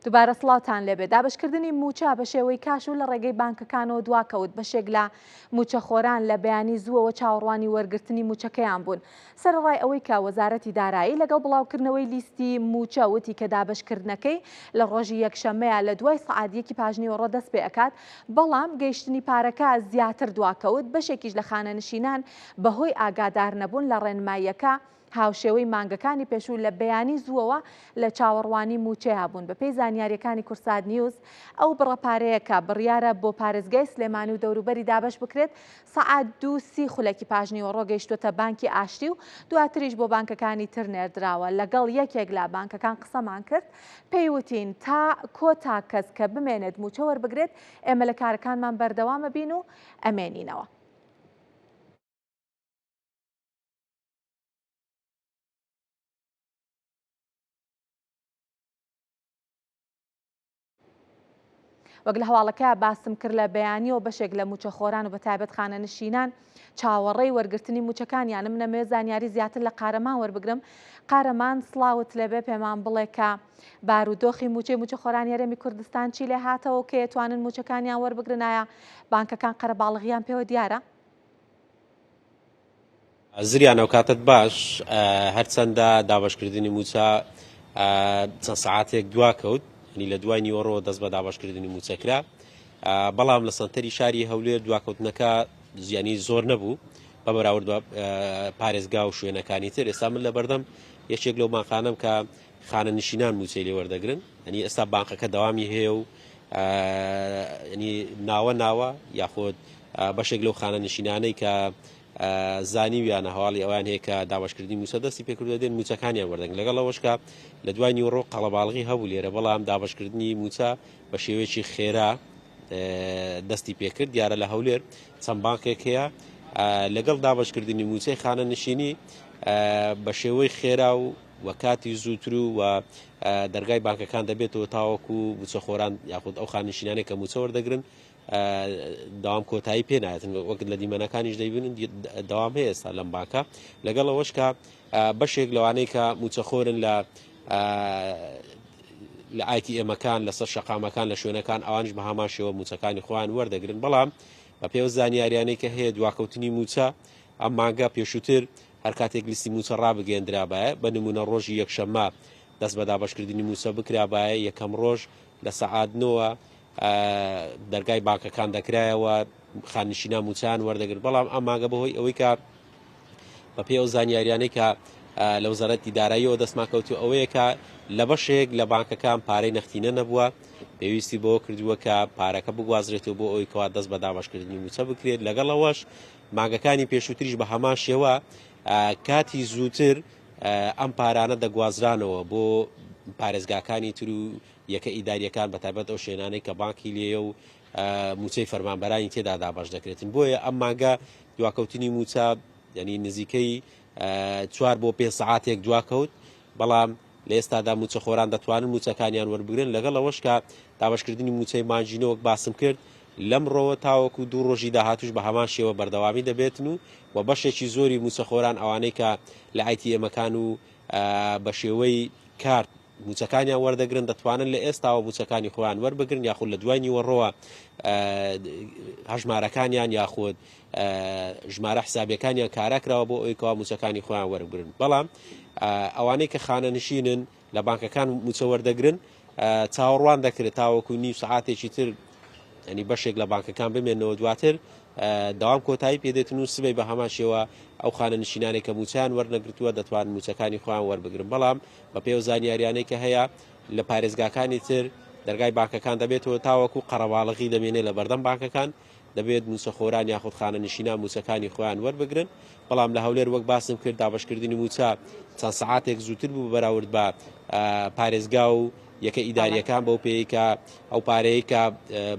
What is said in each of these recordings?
دووبارە سڵاوتان لێبێ. دابشکردنی موچە بە شێوەی کاش و لە ڕێگەی بانکەکانەوە دواکەوت بەشێک لە موچەخۆران لە بەیانی زووەوە چاوەڕوانی وەرگرتنی موچەکەیان بوون. سەرڕای ئەوەی کە وەزارەتی دارایی لەگەڵ بڵاوکردنەوەی لیستی موچە وتی کە دابشکردنەکەی لە ڕۆژی یەکشەمەیە لە دوای سەعاتێکی پاژنیوەڕۆ دەست پێ ئەکات، بەڵام گەیشتنی پارەکە زیاتر دواکەوت. بەشێکیش لە خانەنشینان بەهۆی ئاگادار نەبوون لە ڕێنماییەکە هاوشێوەی مانگەکانی پێشوو لە بەیانی زووەوە لە چاوەڕوانی موچەیە بوون. بەپێی زانیاریەکانی کورسات نیوز، ئەو بڕەپارەیەکە بڕیارە بۆ پارێزگای سلێمانی و دەوروبەری دابش بکرێت. سەعات 2:30 خولەکی پاژنیوەڕۆ گەیشتوتە بانکی ئاشتی و دواتریش بۆ بانکەکانی تر نێردراوە. لەگەڵ یەکێک لە بانکەکان قسەمان کرد، پێیوتین تا کۆتا کەس کە بمێنێت موچە وەربگرێت، ئێمە لە کارەکانمان بەردەوامە بین و ئەمێنینەوە. وەک لە هەواڵەکە باسم کرد لە بەیانیەوە بەشێک لە موچەخۆران و بەتایبەت خانەنشینان چاوەڕێی وەرگرتنی موچەکانیانم نەمێ زانیاری زیاتر لە قارەمان وەربگرم. قارەمان سڵاوت لەبێ پێمان بڵێ کە بارودۆخی موچەخۆران هەرێمی کوردستان چی لێ هاتەوە کە ئەتوانن موچەکانیان وەربگرن؟ ئایا بانکەکان قەرەباڵغیان پێوە دیارە؟ زریان ئەو کاتت باش، هەرچەندە دابشکردنی موچە چەند سەعاتێک دواکەوت، لە دوای نیوەڕۆ دەست بە دابشکردنی موچەکرا، بەڵام لە سەنتەری شاری هەولێر دواکەوتنەکە زیانی زۆر نەبوو بە بەراورد بە پارێزگا و شوێنەکانی تر. ئێستا من لە بەردەم یەکێک لەو ماخانەم کە خانەنشینان موچەی لێ وەردەگرن، ئەنی ئێستا بانکەکە دەوامی هەیە و ناوە یاخۆت بەشێک لەو خانەنشینانەی کە زانیویانە هەواڵی ئەوان هەیە کە دابشکردنی موچە دەستی پێکردو دێن موچەکانیان وەردەگرن. لەگەڵ ئەوەشکە لە دوای نیوەڕۆ قەڵەباڵغی هەبوو لێرە، بەڵام دابشکردنی موچە بە شێوەیەکی خێرا دەستی پێکرد. دیارە لە هەولێر چەند بانکێک هەیە لەگەڵ دابشکردنی موچەی خانەنشینی بە شێوەی خێرا و وەکاتی زووتر و دەرگای بانکەکان دەبێتەوە تاوەکو موچەخۆران یاخود ئەو خانەنشینانێک کە موچە وەردەگرن داوام کۆتایی پێ نایەتن. وەک لە دیمەنەکانیش دەیبینن داوام هەیە ئێستا لەم بانکە. لەگەڵ ئەوەشکە بەشێک لەوانەی کە موچەخۆرن لە ئایتیئێمەکان لەسەر شەقامەکان لە شوێنەکان ئەوانش بە هەمان شێوە موچەکانی خۆیان وەردەگرن، بەڵام بە پێوە زانیاریانەی کە هەیە دواکەوتنی موچە ئەم مانگە پێشووتر هەر کاتێک لیستی موچە ڕابگەێنرابایە، بە نمونە ڕۆژی یەکشەممە دەست بە دابشکردنی موچە بکرابایە، یەکەم ڕۆژ لە سەعات 9 دەرگای بانکەکان دەکرایەوە خانشینان موچیان وەردەگرت. بەڵام ئەم مانگە بەهۆی ئەوەی کە بە پێوە زانیاریانەی کە لە وەزارەتی داراییەوە دەستمان کەوتو ئەوەیە کە لە بەشێک لە بانکەکان پارەی نەختینە نەبووە، پێویستی بۆ کردووە کە پارەکە بگوازرێتەوە بۆ ئەوەی کەوا دەست بە دابشکردنی موچە بکرێت. لەگەڵ ئەوەش مانگەکانی پێشووتریش بە هەمان شێوە کاتی زووتر ئەم پارانە دەگوازرانەوە بۆ پارێزگاکانی تر و یەکە ئیداریەکان بەتایبەت ئەو شوێنانەی کە بانکی لێیە و موچەی فەرمانبەرانی تێدا دابەش دەکرێتن. بۆیە ئەم مانگە دواکەوتنی موچە یعنی نزیکەی 4 بۆ 5 سەعاتێک دواکەوت، بەڵام لە ئێستادا موچەخۆران دەتوانن موچەکانیان وەربگرن. لەگەڵ ئەوەش کە دابشکردنی موچەی مانجینەوەک باسم کرد لەم ڕۆوە تاوەکو 2 ڕۆژی داهاتوش بە هەمان شێوە بەردەوامی دەبێتن و بەشێکی زۆری موچەخۆران ئەوانەی کە لە ئایتیئێمەکان و بە شێوەی کارت موچەکانیان وەردەگرن دەتوانن لە ئێستاوە موچەکانی خۆیان وەربگرن، یاخود لە دوای نیوەڕۆوە هەژمارەکانیان یاخود ژمارە حسابیەکانیان کاراکراوە بۆ ئەوەی کەوا موچەکانی خۆیان وەربگرن. بەڵام ئەوانەی کە خانەنشینن لە بانکەکان موچە وەردەگرن چاوەڕوان دەکرێت تاوەکو نیو سەعاتێکی تر، ینی بەشێک لە بانکەکان بمێنەوە دواتر داوام کۆتایی پێدێتن و سبەی بە هەمان شێوە ئەو خانەنشینانێک کە موچیان وەرنەگرتووە دەتوانن موچەکانی خۆیان وەربگرن. بەڵام بە پێو زانیاریانەی کە هەیە لە پارێزگاکانی تر دەرگای بانکەکان دەبێتەوە تاوەکو قەرەباڵغی دەمێنێت لە بەردەم بانکەکان، دەبێت موچەخۆران یاخود خانەنشینان موچەکانی خۆیان وەربگرن. بەڵام لە هەولێر وەک باسم کرد دابشکردنی موچە چەند سەعاتێک زووتر بوو بەراورد بە پارێزگا و یەکە ئیداریەکان بەو پێی کە ئەو پارەیە کە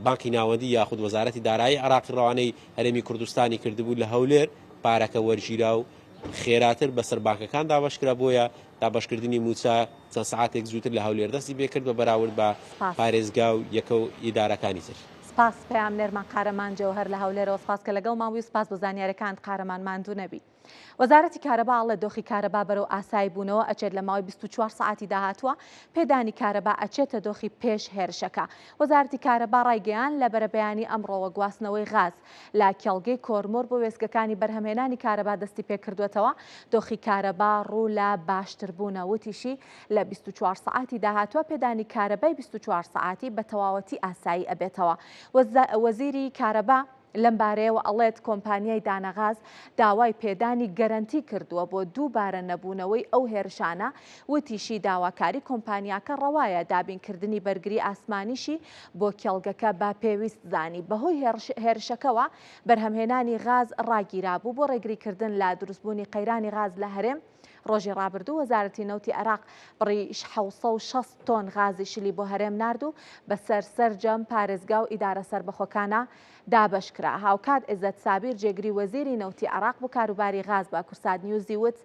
بانکی ناوەندی یاخود وەزارەتی دارایی عێراقی ڕەوانەی هەرێمی کوردستانی کردبوو لە هەولێر پارەکە وەرگیرا و خێراتر بەسەر بانکەکان دابشکرا. بۆیە دابشکردنی موچە چەند سەعاتێک زووتر لە هەولێر دەستی پێکرد بە بەراورد بە پارێزگا و یەکە و ئیدارەکانی تر. سپاس پێام نێرمان قارەمان جەوهەر لە هەولێرەوە، سپاس کە لەگەڵ ماوەی، سپاس بۆ زانیاریەکان قارەمان ماندوو نەبی. وەزارەتی کارەباڵە دۆخی کارەبا بەرەو ئاسایی بوونەوە ئەچێت لە ماوەی 24 ساعتی داهاتوە پێدانی کارەبا ئەچێتە دۆخی پێش هێرشەکە. وەزارەتی کارەبا ڕایگەیان لە بەرەبەیانی ئەمڕۆوە گواستنەوەی غاز لە کێڵگەی کۆرمۆر بۆ وێستگەکانی بەرهەمهێنانی کارەبا دەستی پێکردوێتەوە. دۆخی کارەبا ڕوو لە باشتربوونە وتیشی لە 24 ساعتی داهاتوە پێدانی کارەبای 24 ساعتی بە تەواوەتی ئاسایی ئەبێتەوە. وەزیری کارەبا لەم بارەیەوە ئەڵێت کۆمپانیای دانەغاز داوای پێدانی گەرنتی کردووە بۆ دووبارە نەبوونەوەی ئەو هێرشانە. وتیشی داواکاری کۆمپانیاکە ڕەوایە دابینکردنی بەرگری ئاسمانیشی بۆ کێڵگەکە با پێویست زانی. بەهۆی هێرشەکەوە بەرهەمهێنانی غاز ڕاگیرابوو بۆ ڕێگریکردن لە دروستبوونی قەیرانی غاز لە هەرێم. ڕۆژی ڕابردوو وەزارەتی نەوتی عێراق بڕی 760 تۆن غازی شلی بۆ هەرێم ناردوو بەسەر سەرجەم پارێزگا و ئیدارە سربەخۆکانە دابەشکرا. هاوکات عزت سابیر جێگری وەزیری نەوتی عێراق بۆ کاروباری غاز بە کورساد نیوزی وت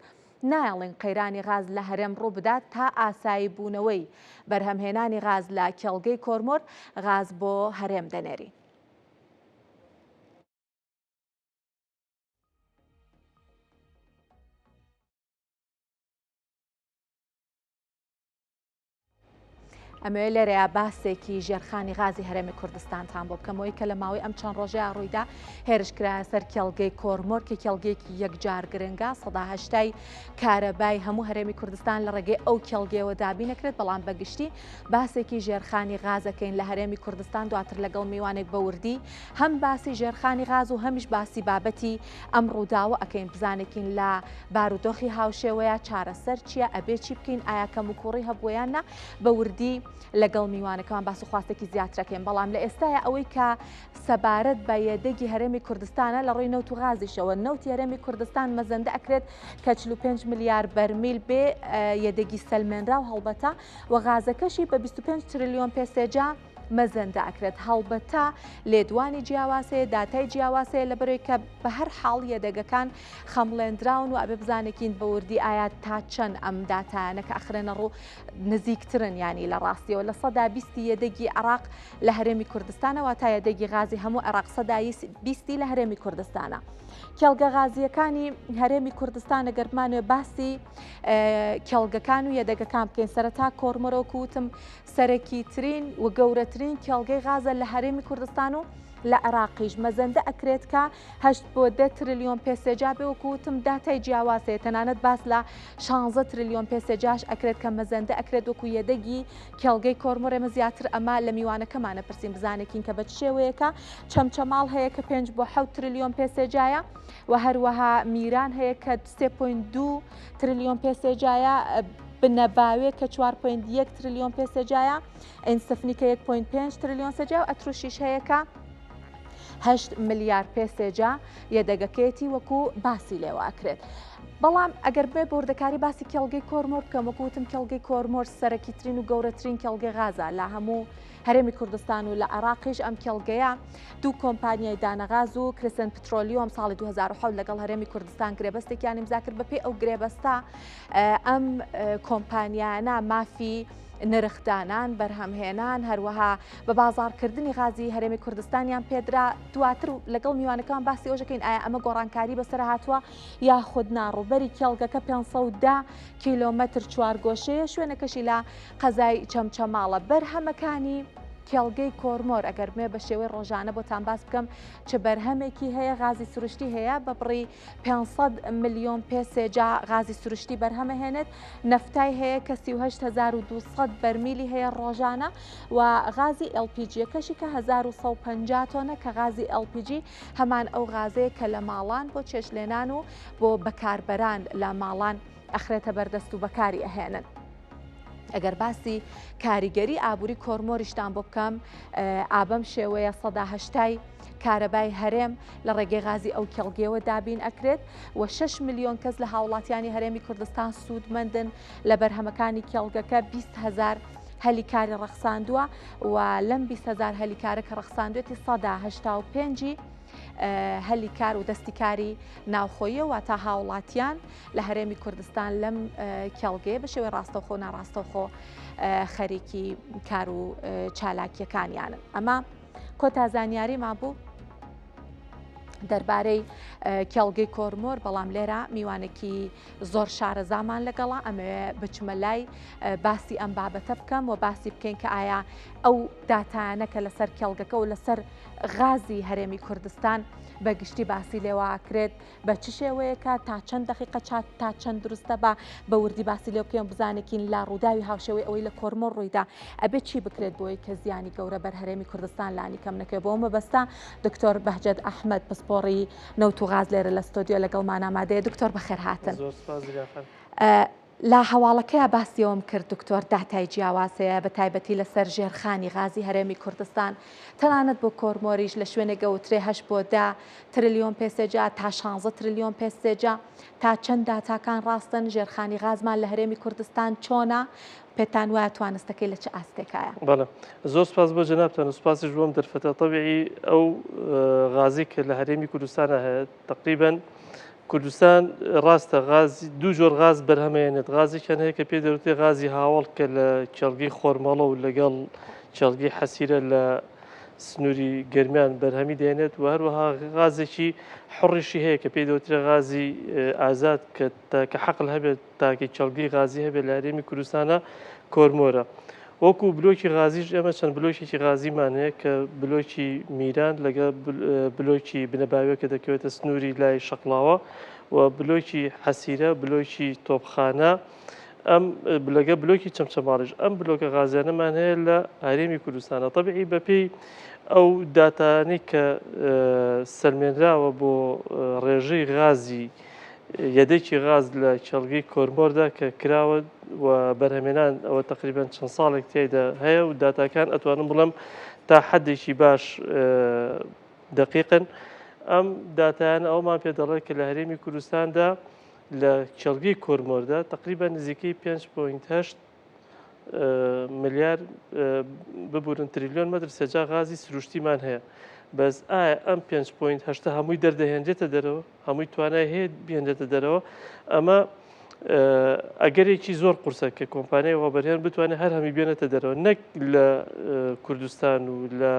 نایڵین قەیرانی غاز لە هەرێم ڕوو بدات تا ئاسایی بوونەوەی بەرهەمهێنانی غاز لە کێڵگەی کۆرمۆر غاز بۆ هەرێم دەنێری. ئەمەوێ لێرەیە باسێکی ژێرخانی غازی هەرێمی کوردستانتان بۆ بکەمەوەی کە لە ماوەی ئەم چەند ڕۆژەیە ڕوویدا هێرشکرایە سەر کێڵگەی کۆرمۆر کە کێڵگەیەکی یەکجار گرنگە 180 کارەبای هەموو هەرێمی کوردستان لە ڕێگەی ئەو کێڵگەیەوە دابینەکرێت. بەڵام بەگشتی باسێکی ژێرخانی غازەکەین لە هەرێمی کوردستان دواتر لەگەڵ میوانێک بەوردی هەم باسی ژێرخانی غاز و هەمیش باسی بابەتی ئەم ڕووداوە ئەەکەین بزانێکین لە بارودۆخی هاوشێوەیە چارەسەر چییە ئەبێ چی بکەین ئایا کەم و کوڕی هەبوویاننا بەوردی لەگەڵ میوانەکەمان باس و خواستێکی زیاترەکەین. بەڵام لە ئێستاە ئەوەی کە سەبارەت بە یەدەگی هەرێمی کوردستانە لە ڕووی نەوت و غازیشەوە نەوتی هەرێمی کوردستان مەزەندە ئەکرێت کە 45 ملیار بەرمیل بێ یەدەگی سەلمێنرا و هەڵبەتە و غازەکەشی بە 25 تریلیۆن پێسێجا مەزەندە ئەکرێت. هەڵبەتە لێدوانی جیاواسەیە داتای جیاواسەیە لە بەرەوەی کە بە هەر حاڵ یەدەگەکان خەمڵێنراون و ئەبێ بزانێکین بەوردی ئایا تا چەند ئەم داتانە کە ئەخرێنە ڕوو نزیکترن ینی لە ڕاستیەوە لە 120 یەدەگی عێراق لە هەرێمی کوردستانەوە تا یەدەگی غازی هەموو عێراق 120 لە هەرێمی کوردستانە. کێڵگە غازیەکانی هەرێمی کوردستان ئەگەرمانوێ باسی کێڵگەکان و یەدەگەکان بکەین. سەرەتا کۆرمۆرۆک وتم سەرەکی ترین و گەورەترین کێڵگەی غازە لە هەرێمی کوردستان و لە عێراقیش مەزەندە ئەکرێت کە 8 بۆ 10 تریلیۆن پێسێجا بێ وەکوتم داتای جیاواسەیە تەنانەت باس لە 16 تریلیۆن پێسێجاش ئەکرێت کە مەزەندە ئەکرێت وەکو یەدەگی کێڵگەی کۆرمۆر. ئێمە زیاتر ئەمە لە میوانەکەمانە پرسیم بزانێکین کە بە شێوەیەکە چەمچەماڵ هەیە کە 5 بۆ 7 تریلیۆن پێسێجایە و هەروەها میران هەیە کە 3.2 تریلیۆن پێسێجایە بنەباوێت کە 4.1 تریلیۆن پێسێجایە ئەینسەفنی کە 1.5 تریلیۆن سێجا و ئەتروشیش هەیە کە 8 ملیار پێسێجا یەدەگەکەیەتی وەکو باسی لێوە ئەکرێت. بەڵام ئەگەر بێ بۆردەکاری باسی کێڵگەی کۆرمۆر بکەم وەکوتم کێڵگەی کۆرمۆر سەرەکیترین و گەورەترین کێڵگەی غازە لە هەموو هەرێمی کوردستان و لە عێراقیش ئەم کێڵگەیە دوو کۆمپانیای دانەغاز و کرسن پترۆلیۆم ساڵی 2007 لەگەڵ هەرێمی کوردستان گرێبەستێکیان ئیمزا کرد. بەپێی ئەو گرێبەستە ئەم کۆمپانیانە مافی نرخدانان بەرهەمهێنان هەروەها بە بازاڕکردنی غازی هەرێمی کوردستانیان پێدرا. دواتر لەگەڵ میوانەکان باسی ئەوژەکەین ئایا ئەمە گۆڕانکاری بەسەر هاتووە یاخود ناڕووبەری کێڵگەکە 510 کیلۆمەتر چوارگۆشەیە شوێنەکەشی لە قەزای چەمچەماڵە. بەرهەمەکانی کێڵگەی کۆرمۆر ئەگەر مێ بە شێوەی ڕۆژانە بۆتان باس بکەم چ بەرهەمێکی هەیە غازی سروشتی هەیە بە بڕی 500 ملیۆن پێسێجا غازی سروشتی بەرهەمە هێنێت. نەفتای هەیە کە 38200 بەرمیلی هەیە ڕۆژانە و غازی LPG-یەکەشی کە 1150 تۆنە کە غازی LPG هەمان ئەو غازەیە کە لە ماڵان بۆ چێشلێنان و بۆ بەکاربەران لە ماڵان ئەخرێتە بەردەست و بەکاری ئەهێنن. ئەگەر باسی کاریگەری ئابووری کۆرمۆریشتان بۆ بکەم ئابەم شێوەیە 180 کارەبای هەرێم لە ڕێگەی غازی ئەو کێڵگەیەوە دابین ئەکرێت و 6 ملیۆن کەس لە هاوڵاتیانی هەرێمی کوردستان سوودمەندن لە بەرهەمەکانی کێڵگەکە 20,000 هەلیکاری ڕەخساندووە و لەم 20,000 هەلیکارە کە ڕەخساندوێتی 185 هەلیکار و دەستیکاری ناوخۆیە و تا هاوڵاتیان لە هەرێمی کوردستان لەم کێڵگەیە بە شێوەی ڕاستەوخۆ ناڕاستەوخۆ خەریکی کار و چالاکیەکانیانن. ئەمە کۆتا زانیاری مابوو دەربارەی کێڵگەی کۆرمۆر، بەڵام لێرە میوانێکی زۆر شارەزامان لەگەڵا ئەمەوێ بچمە لای باسی ئەم بابەتە بکەم و باسی بکەین کە ئایا ئەو داتانەکە لەسەر کێڵگەکە و لەسەر غازی هەرێمی کوردستان بەگشتی باسی لێواکرێت بە چ شێوەیەکە تا چەند دقیقە تا چەند دروستە بە وردی باسی لێ بکەین بزانێکین لا ڕووداوی هاوشێوەی ئەوەی لە کۆرمۆر ڕوویدا ئەبێت چی بکرێت بۆی کە زیانی گەورە بەر هەرێمی کوردستان لانی کەم نەکەوێت بۆ مەبەستا دکتۆر بەهجەت ئەحمەد پسپۆڕی نەوت و غاز لێرە لە ستۆدیۆ لەگەڵمان ئامادەیە. دکتۆر بەخێر هاتن. لا هەواڵەکەیە باسیەوەم کرد دکتۆر داتای جیاوازەیە بە تایبەتی لەسەر ژێرخانی غازی هەرێمی کوردستان تەنانەت بۆ کۆرمۆریش لە شوێنێک گەوترێ 8 بۆ 10 تریلیۆن پێسێجا تا 16 تریلیۆن پێسێجا تا چەند داتاکان ڕاستن ژێرخانی غازمان لە هەرێمی کوردستان چۆنە پێتان وایە توانستەکەی لە چه ئاستێکایە؟ بەڵێ زۆر سپاس بۆ جەنابتان و سپاسیش بۆم دەرفەتە تەبیعی ئەو غازی کە لە هەرێمی کوردستانە هەیە تقریباً کوردستان ڕاستە غازی دوو جۆر غاز بەرهەمێنێت غازێکیان هەیە کە پێ دەوتێ غازی هاوڵ کە لە چێڵگەی خۆرمەڵە و لەگەڵ چێڵگەی حەسیرە لە سنووری گەرمیان بەرهەمی دێنێت و هەروەها غازێکی حڕیشی هەیە کە پێی دەوترێ غازی ئازاد کە حەقل هەبێت تاکە چێڵگەی غازی هەبێت لە هەرێمی کوردستانە کۆرمۆرە. وەکو بلۆکی غازیش ئێمە چەند بلۆکێکی غازیمان هەیە کە بلۆکی میران لەگە بلۆکی بنەباوێ کە دەکەوێتە سنووری لای شەقڵاوە و بلۆکی حەسیرە بلۆکی تۆپخانە ئەم لەگە بلۆکی چەمچەماڵیش ئەم بلۆکە غازیانەمان هەیە لە هەرێمی کوردستانە تەبیعی بەپێی ئەو داتانەی کە سەرمێنراوە بۆ ڕێژەی غازی یەدەکی غاز لە چێڵگەی کۆرمۆردا کە کراوە و بەرهەمێنان ئەوە تقریبان چەند ساڵێک تێدا هەیە و داتاکان ئەتوانم بڵم تا حەدێکی باش دقیقن. ئەم داتایان ئەومان پێ دەڵێت کە لە هەرێمی کوردستاندا لە چێڵگەی کۆرمۆردا تقریبان نزیکەی 5.8 ملیار ببورن تریلیۆن مەتر سێجا غازی سروشتیمان هەیە. بەس ئایا ئەم 5.8 هەمووی دەردەهێنرێتە دەرەوە هەمووی توانای هەیە بێنرێتە دەرەوە ئەمە ئەگەرێکی زۆر قورسە کە کۆمپانیای وابەرهێن بتوانێت هەر هەمی بێنێتە دەرەوە نەک لە کوردستان و لە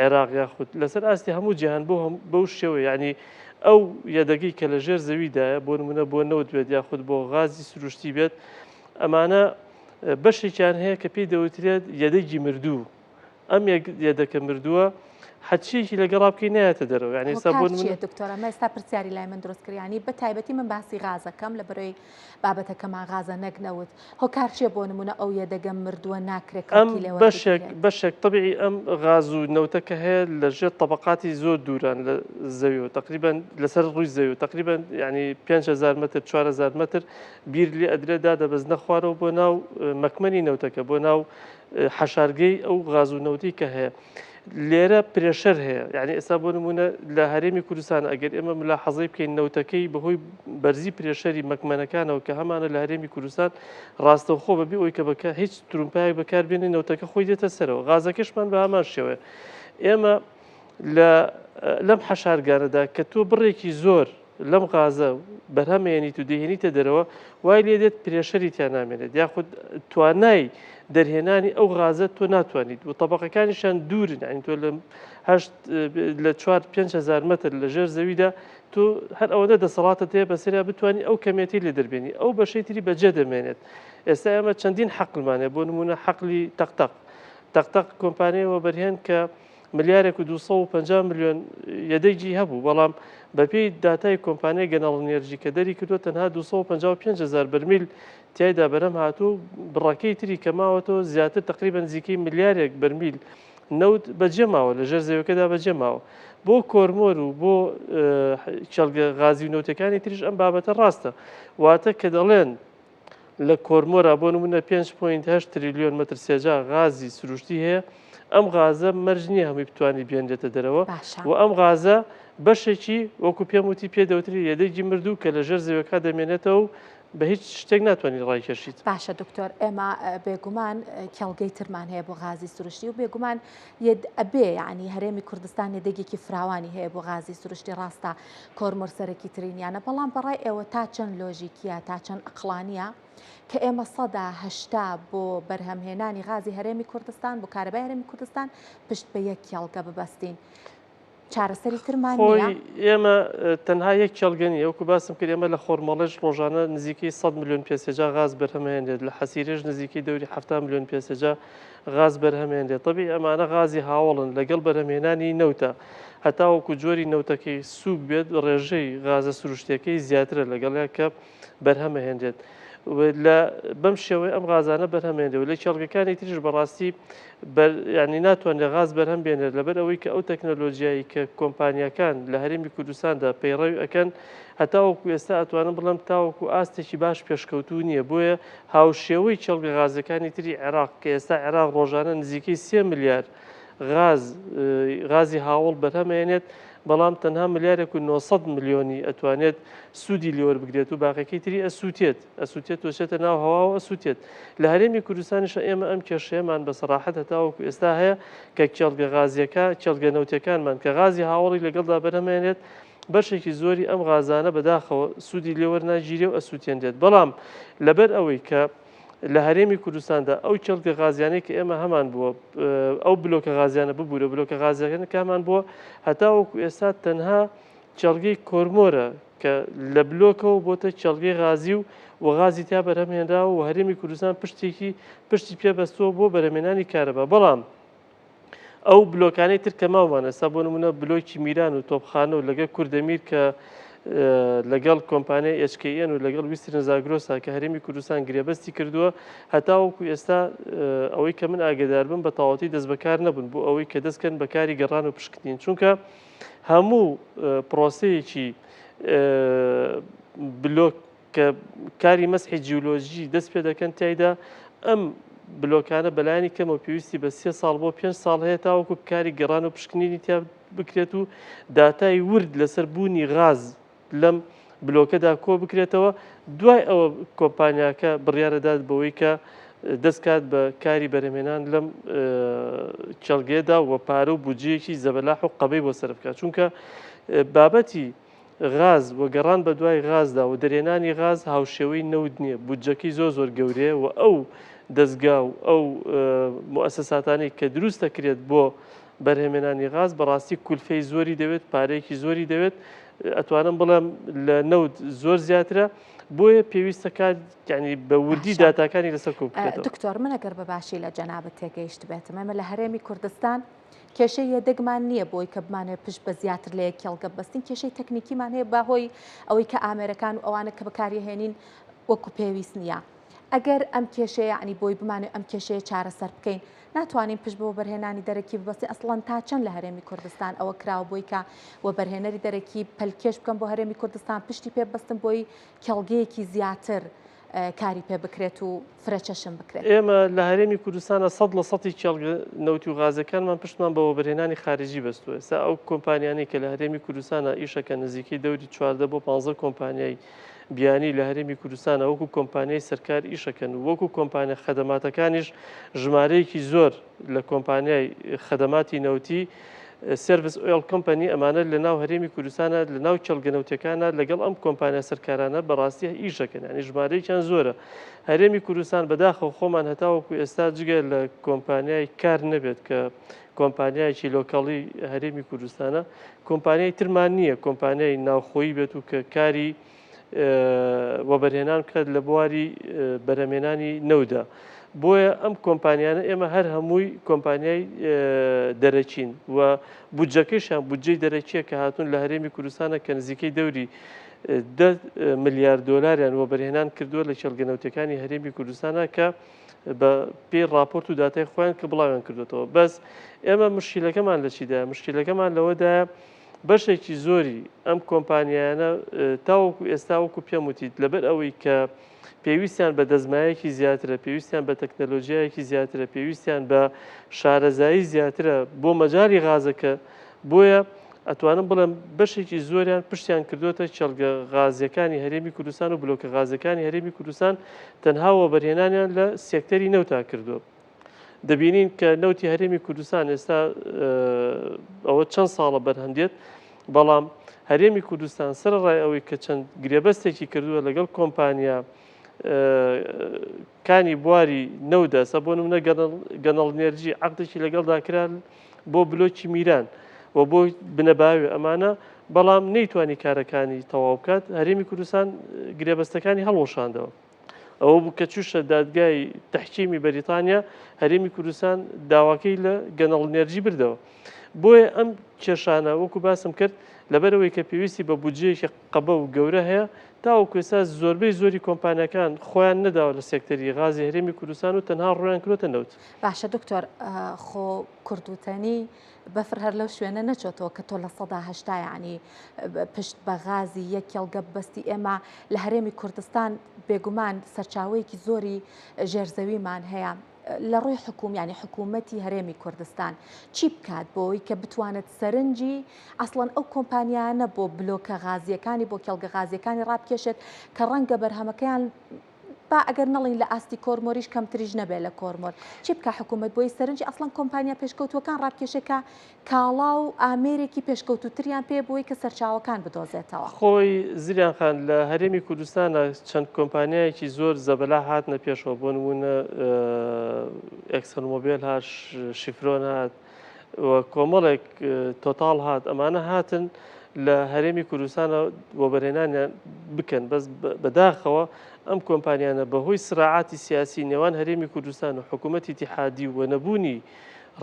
عێراق یاخود لەسەر ئاستی هەموو جیهان بەو شێوە یعنی ئەو یەدەگەی کە لە ژێر زەویدایە بۆ نمونە بۆ نەوت بێت یاخود بۆ غازی سروشتی بێت ئەمانە بەشێکیان هەیە کە پێی دەوترێت یەدەگی مردوو ئەم یەدەکە مردووە حەچیەکی لەگەڵا بکەی نایەتە دەرەوە یعنی دکتۆرە مە ئێستا پرسیاری لای من دروستکردیانی بە تایبەتی من باسی غازەکەم لە بەرەوەی بابەتەکەمان غازە نەکنەوت هۆکار چیە بۆ نمونە ئەو یەدەگەم مردووە ناکرێت بەشێک طبیعی ئەم غاز و نەوتەکە هەیە لە ژێر طبقاتی زۆر دووران لە زەویەوە تقریبان لەسەر ڕووی زەوی تقریبان ینی 5000 متر 4000 متر بیر لێ ئەدرێدا دەبەزنە خوارەوە بۆ ناو مەکمەنی نەوتەکە بۆ ناو حەشارگەی ئەو غاز و نەوتی کە هەیە لێرە پرێشەر هەیە یعنی ئێستا بۆ نمونە لە هەرێمی کوردستان ئەگەر ئێمە ملاحەزەی بکەین نەوتەکەی بەهۆی بەرزی پرێشەری مەکمەنەکانەوە کە هەمانە لە هەرێمی کوردستان ڕاستەوخۆ بەبی ئەوی کە بەکە هیچ ترومپایەک بەکاربێنێ نەوتەکە خۆی دێتە سەرەوە غازەکەشمان بە هەمان شێوەیە ئێمە لەم حەشارگانەدا کە تۆ بڕێکی زۆر لەم غازە بەرهەمێنیت و دەهێنیتە دەرەوە وای لێ دێت پرێشەری تیان نامێنێت یاخود توانای دەرهێنانی ئەو غازە تۆ ناتوانیت و تەبقەکانیشان دوورن ئەین تۆ لە 4-5 متر لە ژێر زەویدا تۆ هەر ئەوەندە دەسەڵاتە هەیە بەسەریا بتوانانی ئەو کەمێتی لێ دەربێنی ئەو بەشەی تری بەجێ دەمێنێت ئێستا ئێمە چەندین حەقلمانێ بۆ نمونە حەقلی تەقتەق کۆمپانیەوە بەرهێن کە ملیارێک و 250 میلیۆن یەدەیجی هەبوو بەڵام بەپێی داتای کۆمپانیای گەناڵنێرژی کە دەری کردووە تەنها 255,000 بەرمیل تایدا بەرەم هاتوو بڕەکەی تری کەماوەتەوە زیاتر تقریبان نزیکەی ملیارێک بەرمیل نەوت بەجێماوە لە ژێر زەویەکەدا بەجێماوە بۆ کۆرمۆر و بۆ چێڵگە غازی و نەوتەکانی تریش ئەم بابەتە ڕاستە واتە کە دەڵێن لە کۆرمۆرە بۆ نمونە 5.8 تریلیۆن متر سێجا غازی سروشتی هەیە ئەم غازە مەرج نییە هەمووی بتوانانی بێنرێتە دەرەوە و ئەم غازە بەشێکی وەکو پێم وتی پێدەوتری یەدەیگی مردوو کە لە ژێر زەویەکە دەمێنێتەوە و بە هیچ شتێک ناتوانانی ڕایکێشیت. باشە دکتۆر ئێمە بێگومان کێڵگەی ترمان هەیە بۆ غازی سروشتی و بێگومان ئەبێ ینی هەرێمی کوردستان یەدەگێکی فراوانی هەیە بۆ غازی سروشتی ڕاستە کۆرمۆر سەرەکی ترینیانە بەڵام بەڕای ئێوە تا چەند لۆژیکیە تا چەند ئەقلانیە کە ئێمە 180 بۆ بەرهەمهێنانی غازی هەرێمی کوردستان بۆ کارەبای هەرێمی کوردستان پشت بە یەک کێڵگە ببەستین. چارەسەری ترمان خۆی نییە؟ ئێمە تەنها یەک چڵگەنی ئەوکو باسم کرد ئێمە لە خۆرمەڵێژ ڕۆژانە نزیکەی 100 میلیۆن پێسەجا غاز بەرهەمهێنێت لە حەسیرێژ نزیکەی دەوری 7 میلیۆن پێسەجا غاز بەرهەمهێنێت طبعی ئەمانە غازی هاوڵن لەگەڵ بەرهەمهێنانی نەوتە هەتاوەکو جۆری نەوتەکەی سووک بێت ڕێژەی غازە سروشتەکەی زیاترە لەگەڵ کە بەرهەمەهێنرێت لە بەم شێوەی ئەم غازانە بەرهەمێنێت و لە چێڵگەکانی تریش بەڕاستی ینی ناتوانێت غاز بەرهەم بێنێت لەبەر ئەوەی کە ئەو تەکنەلۆژیایی کە کۆمپانیەکان لە هەرێمی کوردستاندا پەیڕەوی ئەەکەن هەتاوەکو ئێستا ئەتوانم بڵم تاوەکو ئاستێکی باش پێشکەوتو نییە بۆیە هاوشێوەی چڵگە غازەکانی تری عێراق کە ئێستا عێراق ڕۆژانە نزیکەی 3 میلیارد غازی هاوڵ بەرهەمێنێت بەڵام تەنها ملیارێک و 900 میلیۆنی ئەتوانێت سوودی لێوە بگرێت و باقەکەی تری ئەسووتێت وەچێتە ناو هەوا و ئەسووتێت لە هەرێمی کوردستانیش ئێمە ئەم کێشەیەمان بە سەراحەت هەتاوەکو ئێستا هەیە کە چێڵگە غازیەکە چێڵگە نەوتەکانمان کە غازی هاوڵی لەگەڵدا بەرهەمێنێت بەشێکی زۆری ئەم غازانە بەداخەوە سوودی لێوەرناگیرێ و ئەسووتێنرێت بەڵام لەبەر ئەوەی کە لە هەرێمی کوردستاندا ئەو چڵگە غازیانەی کە ئێمە هەمان بووە ئەو بلۆکە غازیانە ببوورە بلۆکە غازیەکان کامان بووە هەتاوەکو ئێستا تەنها چڵگەی کۆرمۆرە کە لە بلۆکەوە بۆتە چڵگەی غازی و غازی تا بەرهەمهێنرا و هەرێمی کوردستان پشتی پێبەستەوە بۆ بەرهەمێنانی کارەبا بەڵام ئەو بلۆکانەی تر کە ماوانە سا بۆ نمونە بلۆکی میران و تۆپخانە و لەگە کوردەمیر کە لەگەڵ کۆمپانیای HKN و لەگەڵ ویسترن زاگرۆسا کە هەرێمی کوردستان گرێبەستی کردووە هەتاوەکو ئێستا ئەوەی کە من ئاگدار بم بە تەواوەتی دەست بەکار نەبوون بۆ ئەوەی کە دەستکەن بەکاری گەڕان و پشکنین چونکە هەموو پرۆسەیەکی بلۆک کە کاری مەسحی جیولۆژی دەست پێ دەکەن تایدا ئەم بلۆکانە بەلایانی کەمە پێویستی بە 3 ساڵ بۆ 5 ساڵ هەیە تاوەکو کاری گەڕان و پشکنینی تیا بکرێت و داتای ورد لەسەر بوونی غاز لەم بلۆکەدا کۆ بکرێتەوە دوای ئەوە کۆمپانیاکە بڕیارەدات بەوەی کە دەستکات بە کاری بەرهەمێنان لەم چڵگێدا و پارە و بودجەیەکی زەبەلاح و قەبەی بۆ سەرفکات چونکە بابەتی غاز و گەڕان بە دوای غازدا و دەرێنانی غاز هاوشێوەی نەود نییە بودجەکەی زۆر گەورەیە و ئەو دەستگا و ئەو مؤسساتانی کە دروست دەکرێت بۆ بەرهەمێنانی غاز بەڕاستی کولفەی زۆری دەوێت پارەیەکی زۆری دەوێت ئەتوانم بڵێم لە نەود زۆر زیاترە بۆیە پێویستە کات ینی بە وردی داتاکانی لەسەر کۆ بکرێتەوە. دکتۆر من ئەگەر بەباشی لە جەنابەت تێگەیشت بێتم ئێمە لە هەرێمی کوردستان کێشەی یەدەگمان نییە بۆی کە بمانێت پشت بە زیاتر لە یەکێڵگە بەستین کێشەی تەکنیکیمان هەیە باهۆی ئەوەی کە ئامێرەکان و ئەوانە کە بەکاریهێنین وەکو پێویست نییە. ئەگەر ئەم کێشەیە عنی بۆی بمانێت ئەم کێشەیە چارەسەر بکەین ناتوانین پشت بۆ بەرهێنانی دەرەکی ببەستی ئەسڵەن تا چەند لە هەرێمی کوردستان ئەوە کراوە بۆی کە وە بەرهێنەری دەرەکی پەلکێش بکەم بۆ هەرێمی کوردستان پشتی پێ بەستم بۆی کێڵگەیەکی زیاتر کاری پێ بکرێت و فرەچەشم بکرێت. ئێمە لە هەرێمی کوردستانە 100% چێڵگە نەوتی و غازەکانمان پشتمان بەوە بەرهێنانی خارجی بەستووە ئێستا ئەو کۆمپانیانەی کە لە هەرێمی کوردستانە ئیشەکە نزیکەی دەوری 14 بۆ 15 کۆمپانیای بیانی لە هەرێمی کوردستانە وەکو کۆمپانیای سەرکار ئیشەکەن و وەکو کۆمپانیا خەدەماتەکانیش ژمارەیەکی زۆر لە کۆمپانیای خەدەماتی نەوتی سرویس ئۆیل کۆمپانی ئەمانە لە ناو هەرێمی کوردستانە لە ناو چڵگەنەوتەکانە لەگەڵ ئەم کۆمپانیا سەرکارانە بەڕاستی ئیشەکەن ینی ژمارەیەکیان زۆرە هەرێمی کوردستان بەداخەوە خۆمان هەتاوەکو ئێستا جگە لە کۆمپانیای کار نەبێت کە کۆمپانیایکی لۆکەڵی هەرێمی کوردستانە کۆمپانیای ترمان نییە کۆمپانیای ناوخۆیی بێت و کە کاری وەبەرهێنان بکات لە بواری بەرهەمێنانی نەودا بۆیە ئەم کۆمپانیانە ئێمە هەر هەمووی کۆمپانیای دەرەچین و بودجەکەیشان بودجەی دەرەکیە کە هاتوون لە هەرێمی کوردستانە کە نزیکەی دەوری 10 میلیارد دۆلاریان وەبەرهێنان کردووە لە چێڵگەنەوتەکانی هەرێمی کوردستانە کە بە پێی راپۆرت و داتای خۆیان کە بڵاویان کردوێتەوە بەس ئێمە مشکلەکەمان لە چیدایە مشکلەکەمان لەوەدایە بەشێکی زۆری ئەم کۆمپانیانە تاوەکو ئێستا وەکو پێم وتیت لەبەر ئەوەی کە پێویستیان بە دەزمایەکی زیاترە پێویستیان بە تەکنەلۆژیایەکی زیاترە پێویستیان بە شارەزایی زیاترە بۆ مەجاری غازەکە بۆیە ئەتوانم بڵێم بەشێکی زۆریان پشتیان کردوتە چڵگە غازیەکانی هەرێمی کوردستان و بلۆکە غازەکانی هەرێمی کوردستان تەنها وەبەرهێنانیان لە سێکتەری نەوتا کردووە دەبینین کە نەوتی هەرێمی کوردستان ئێستا ئەوە چەند ساڵە بەرهەمدێت بەڵام هەرێمی کوردستان سەرڕای ئەوەی کە چەند گرێبەستێکی کردووە لەگەڵ کۆمپانیا کانی بواری نەودا سە بۆ نمونە گەنەڵ نێرجی عەقدێکی لەگەڵ داکران بۆ بلۆکی میران و بۆ بنەباوێ ئەمانە بەڵام نەیتوانی کارەکانی تەواو بکات هەرێمی کوردستان گرێبەستەکانی هەڵوەشاندەوە ئەوە بوو کە چوشە دادگای تەحکیمی بەریتانیا هەرێمی کوردستان داواکەی لە گەنەڵنێرجی بردەوە بۆیە ئەم کێشانە وەکو باسم کرد لەبەرەوەی کە پێویستی بە بودجەیەکی قەبە و گەورە هەیە تاوەکو ئێستا زۆربەی زۆری کۆمپانیەکان خۆیان نەداوە لە سێکتەری غازی هەرێمی کوردستان و تەنها ڕۆیان کردوتە نەوت. باشە دکتۆر خۆ کوردوتەنی بەفر هەر لەو شوێنە نەچۆتەوە کە تۆ لە ١٨ ینی پشت بە غازی یەک کێڵگە بەستی ئێمە لە هەرێمی کوردستان بێگومان سەرچاوەیەکی زۆری ژێرزەویمان هەیە لە ڕووی حکوم ینی حکوومەتی هەرێمی کوردستان چی بکات بۆەوەی کە بتوانێت سەرنجی ئەسڵەن ئەو کۆمپانیانە بۆ بلۆکە غازیەکانی بۆ کێڵگە غازیەکانی ڕابکێشێت کە ڕەنگە بەرهەمەکەیان با ئەگەر نەڵین لە ئاستی کۆرمۆریش کەمتریش نەبێت لە کۆرمۆر چی بکە حکوومەت بۆی سەرنجی ئەسڵەن کۆمپانیا پێشکەوتوەکان ڕابکێشەکە کاڵا و ئامێرێکی پێشکەوتوتریان پێ بۆی کە سەرچاوەکان بدۆزێتەوە. خۆی زیریان خان لە هەرێمی کوردستانە چەند کۆمپانیایەکی زۆر زەبەلا هاتنە پێشەوە بۆ نمونە ئەکسەنمۆبیل هات شیفرۆن هات کۆمەڵێک تۆتاڵ هات ئەمانە هاتن لە هەرێمی کوردستانە بۆ بەرهێنانیان بکەن بەس بەداخەوە ئەم کۆمپانیانە بەهۆی سراعاتی سیاسی نێوان هەرێمی کوردستان و حکوومەتی اتحادی و نەبوونی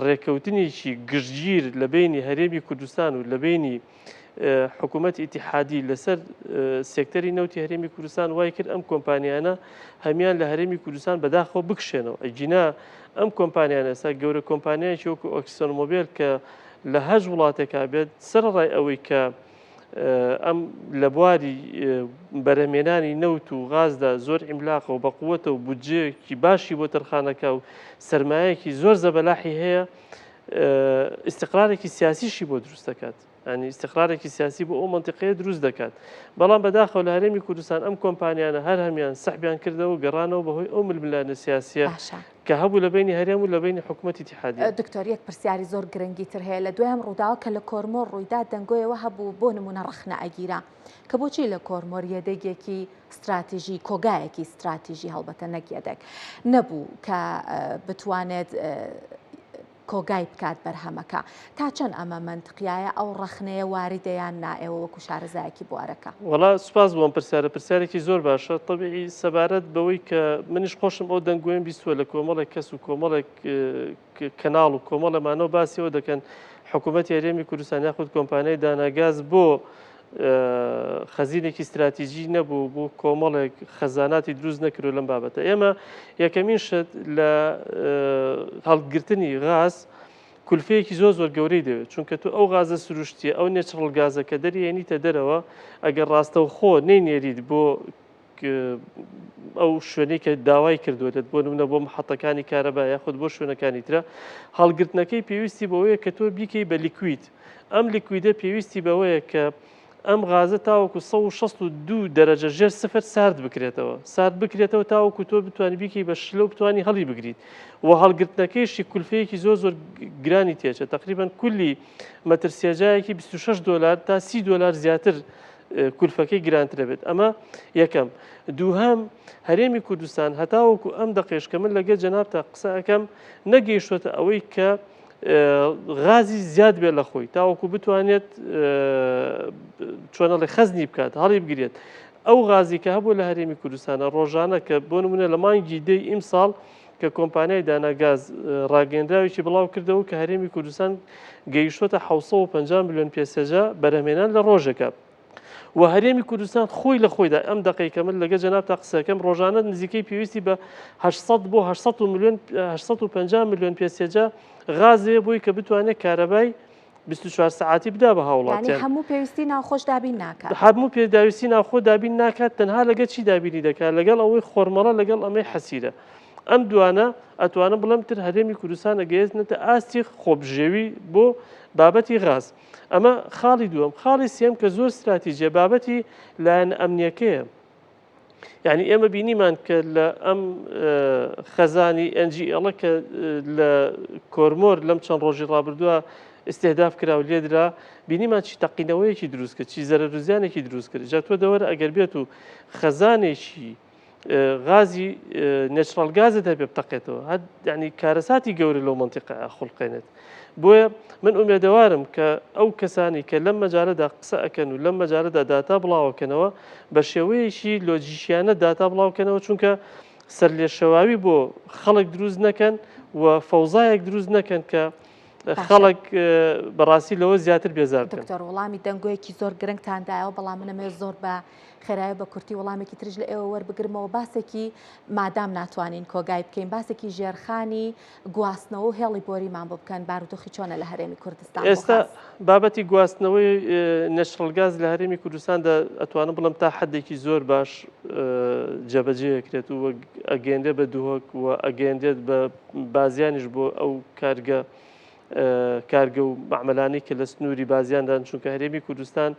ڕێکەوتنیشی گشتگیر لە بینی هەرێمی کوردستان و لە بینی حکوومەتی اتحادی لەسەر سێکتەری نەوتی هەرێمی کوردستان وای کرد ئەم کۆمپانیانە هەمیان لە هەرێمی کوردستان بەداخەوە بکشێنەوە ئەجینا ئەم کۆمپانیانە ئێستا گەورە کۆمپانیایکی وەکو ئۆکسیۆنمۆبیل کە لە هەژ وڵاتێکا بێت سەرڕای ئەوەی کە ئەم لە بواری بەرهەمێنانی نەوت و غازدا زۆر ئیملاقە و بەقووەتە و بودجەیەکی باشی بۆ تەرخانەکە و سەرمایەکی زۆر زەبەلاحی هەیە استقرارێکی سیاسیشی بۆ دروست دەکات ینی استقرارێکی سیاسی بۆ ئەو منطقەیە دروست دەکات بەڵام بەداخەوە لە هەرێمی کوردستان ئەم کۆمپانیانە هەر هەمیان سەحبیان کردەوە و گەڕانەوە بەهۆی ئەو ململانە سیاسیە کە هەبوو لە بینی هەرێم و لە بینی حکوومەتی اتحادیە. دکتۆریەک پرسیاری زۆر گرنگی تر هەیە لە دوایم ڕووداوە کە لە کۆرمۆر ڕوویدا دەنگۆیەوە هەبوو بۆ نمونە ڕەخنە ئەگیرا کە بۆچی لە کۆرمۆر یەدەگێکی استراتیژی کۆگایەکی استراتیژی هەڵبەتە نەکیەدەک نەبوو کە بتوانێت کۆگای بکات بەرهەمەکە تا چەند ئەمە منطقیایە ئەو ڕەخنەیە واریدەیان نائێوە وەکو شارەزایەکی بوارەکە. وەڵا سوپاس بۆم پرسیارێکی زۆر باشە طبیعی سەبارەت بەوەی کە منیش خۆشم ئەو دەنگوێن بیستوە لە کۆمەڵێک کەس و کۆمەڵێک کەناڵ و کۆمەڵەمانەوە باسیەوە دەکەن حکوومەتی هەرێمی کوردستان یاخود کۆمپانیای داناگاز بۆ خەزینێکی استراتیژی نەبوو بۆ کۆمەڵێک خەزاناتی دروست نەکردو لەم بابەتە ئێمە یەکەمین شت لە هەڵگرتنی غاز کولفەیەکی زۆر گەورەی دەوێت چونکە تو ئەو غازە سروشتیە ئەو نێچڕڵ گازە کە دەریێنیتە دەرەوە ئەگەر ڕاستە و خۆ نەینێریت بۆ ئەو شوێنەی کە داوای کردوێتێت بۆ نمونە بۆ محەتەکانی کارەبا یاخود بۆ شوێنەکانی ترە هەڵگرتنەکەی پێویستی بەوەیە کە تۆ بیکەی بە لیکوید ئەم لیکویدە پێویستی بەوەیە کە ئەم غازە تاوەکو 162 دەرەجە ژێر سفر سارد بکرێتەوە سارد بکرێتەوە تاوەکو تۆ بتوانانی بیکەی بە شلە و بتوانی هەڵی بگریت و هەڵگرتنەکەیشی کولفەیەکی زۆر گرانی تێچێت تقریبان کولی مەترسیاجایەکی 26 دلار تا 30 دلار زیاتر کولفەکەی گرانترە بێت ئەمە یەکەم. دووهەم هەرێمی کوردستان هەتاوەکو ئەم دەقێش کە من لەگەڵ جەناب تا قسە ئەەکەم نەگەیشتوتە ئەوەی کە غازی زیاد بێت لە خۆی تاوەکو بتوانێت چۆنەڵێ خەزنی بکات هەڵی بگرێت ئەو غازی کە هەبوو لە هەرێمی کوردستانە ڕۆژانە کە بۆ نمونە لە مانگی دەی ئیمساڵ کە کۆمپانیای داناگاز ڕاگەندراوێکی بڵاو کردەوە کە هەرێمی کوردستان گەیشتوتە 750 میلیۆن پێسەجا بەرهەمێنان لە ڕۆژێکە و هەرێمی کوردستان خۆی لە خۆیدا ئەم دقەی کە من لەگە جەناب تا قسەکەم ڕۆژانە نزیکەی پێویستی بە 800 بۆ 850 میلیۆن پێسەجا غازێ بۆی کە بتوانێت کارەبای 24 ساعتی بدا بە هاوڵاتیان هەموو پێویستی ناوخۆش دابین ناکات هەموو پێداویستی ناوخۆ دابین ناکات تەنها لەگە چی دابینی دەکات لەگەڵ ئەوەی خۆرمەڵە لەگەڵ ئەمەی حەسیرە ئەم دوانە ئەتوانم بڵم تر هەرێمی کوردستان ئەگەیەنێتە ئاستی خۆبژێوی بۆ بابەتی غاز ئەمە خاڵی دووەم خاڵی سێم کە زۆر استراتیژیە بابەتی لایەن ئەمنیەکەیە یعنی ئێمە بینیمان کە لە ئەم خەزانی NGL کە لە کۆرمۆر لەم چەند ڕۆژی ڕابردووە استهداف کرا و لێدرا بینیمان چی تەقینەوەیەکی دروست کرد چی زەرەرزیانێکی دروست کرد جا تۆ دەوەرە ئەگەر بێت و خەزانێکی غازی نێچرال گازت هەبێ بتەقێتەوە ینی کارەساتی گەورە لەو منتیقە خوڵقێنێت بۆیە من ئومێدەوارم کە ئەو کەسانی کە لەم مەجارەدا قسە ئەکەن و لەم مەجارەدا داتا بڵاوکەنەوە بە شێوەیەشی لۆجیشیانە داتا بڵاوکەنەوە چونکە سەر لێ شەواوی بۆ خەڵک دروست نەکەن و فەوزایەک دروست نەکەن کە خەڵک بەڕاستی لەوە زیاتر بێزار بکەن. دکتۆر وەڵامی دەنگۆیەکی زۆر گرنگتاندایەوە بەڵام منەمێ زۆر بە خێرایی بە کورتی وەڵامێکی ترش لە ئێوە وەربگرمەوە باسێکی مادام ناتوانین کۆگای بکەین باسێکی ژێرخانی گواستنەوە و هێڵی بۆریمان بۆ بکەن بارودۆخی چۆنە لە هەرێمی کوردستان. ئێستا بابەتی گواستنەوەی نەشڕەلگاز لە هەرێمی کوردستاندا ئەتوانم بڵم تا حدێکی زۆر باش جەبەجێکرێت و ئەگەندێت بە دووهۆک و ئەگەندێت بە بازیانیش بۆ ئەو کارگە و معمەلانی کە لە سنووری بازیاندان چونکە هەرێمی کوردستان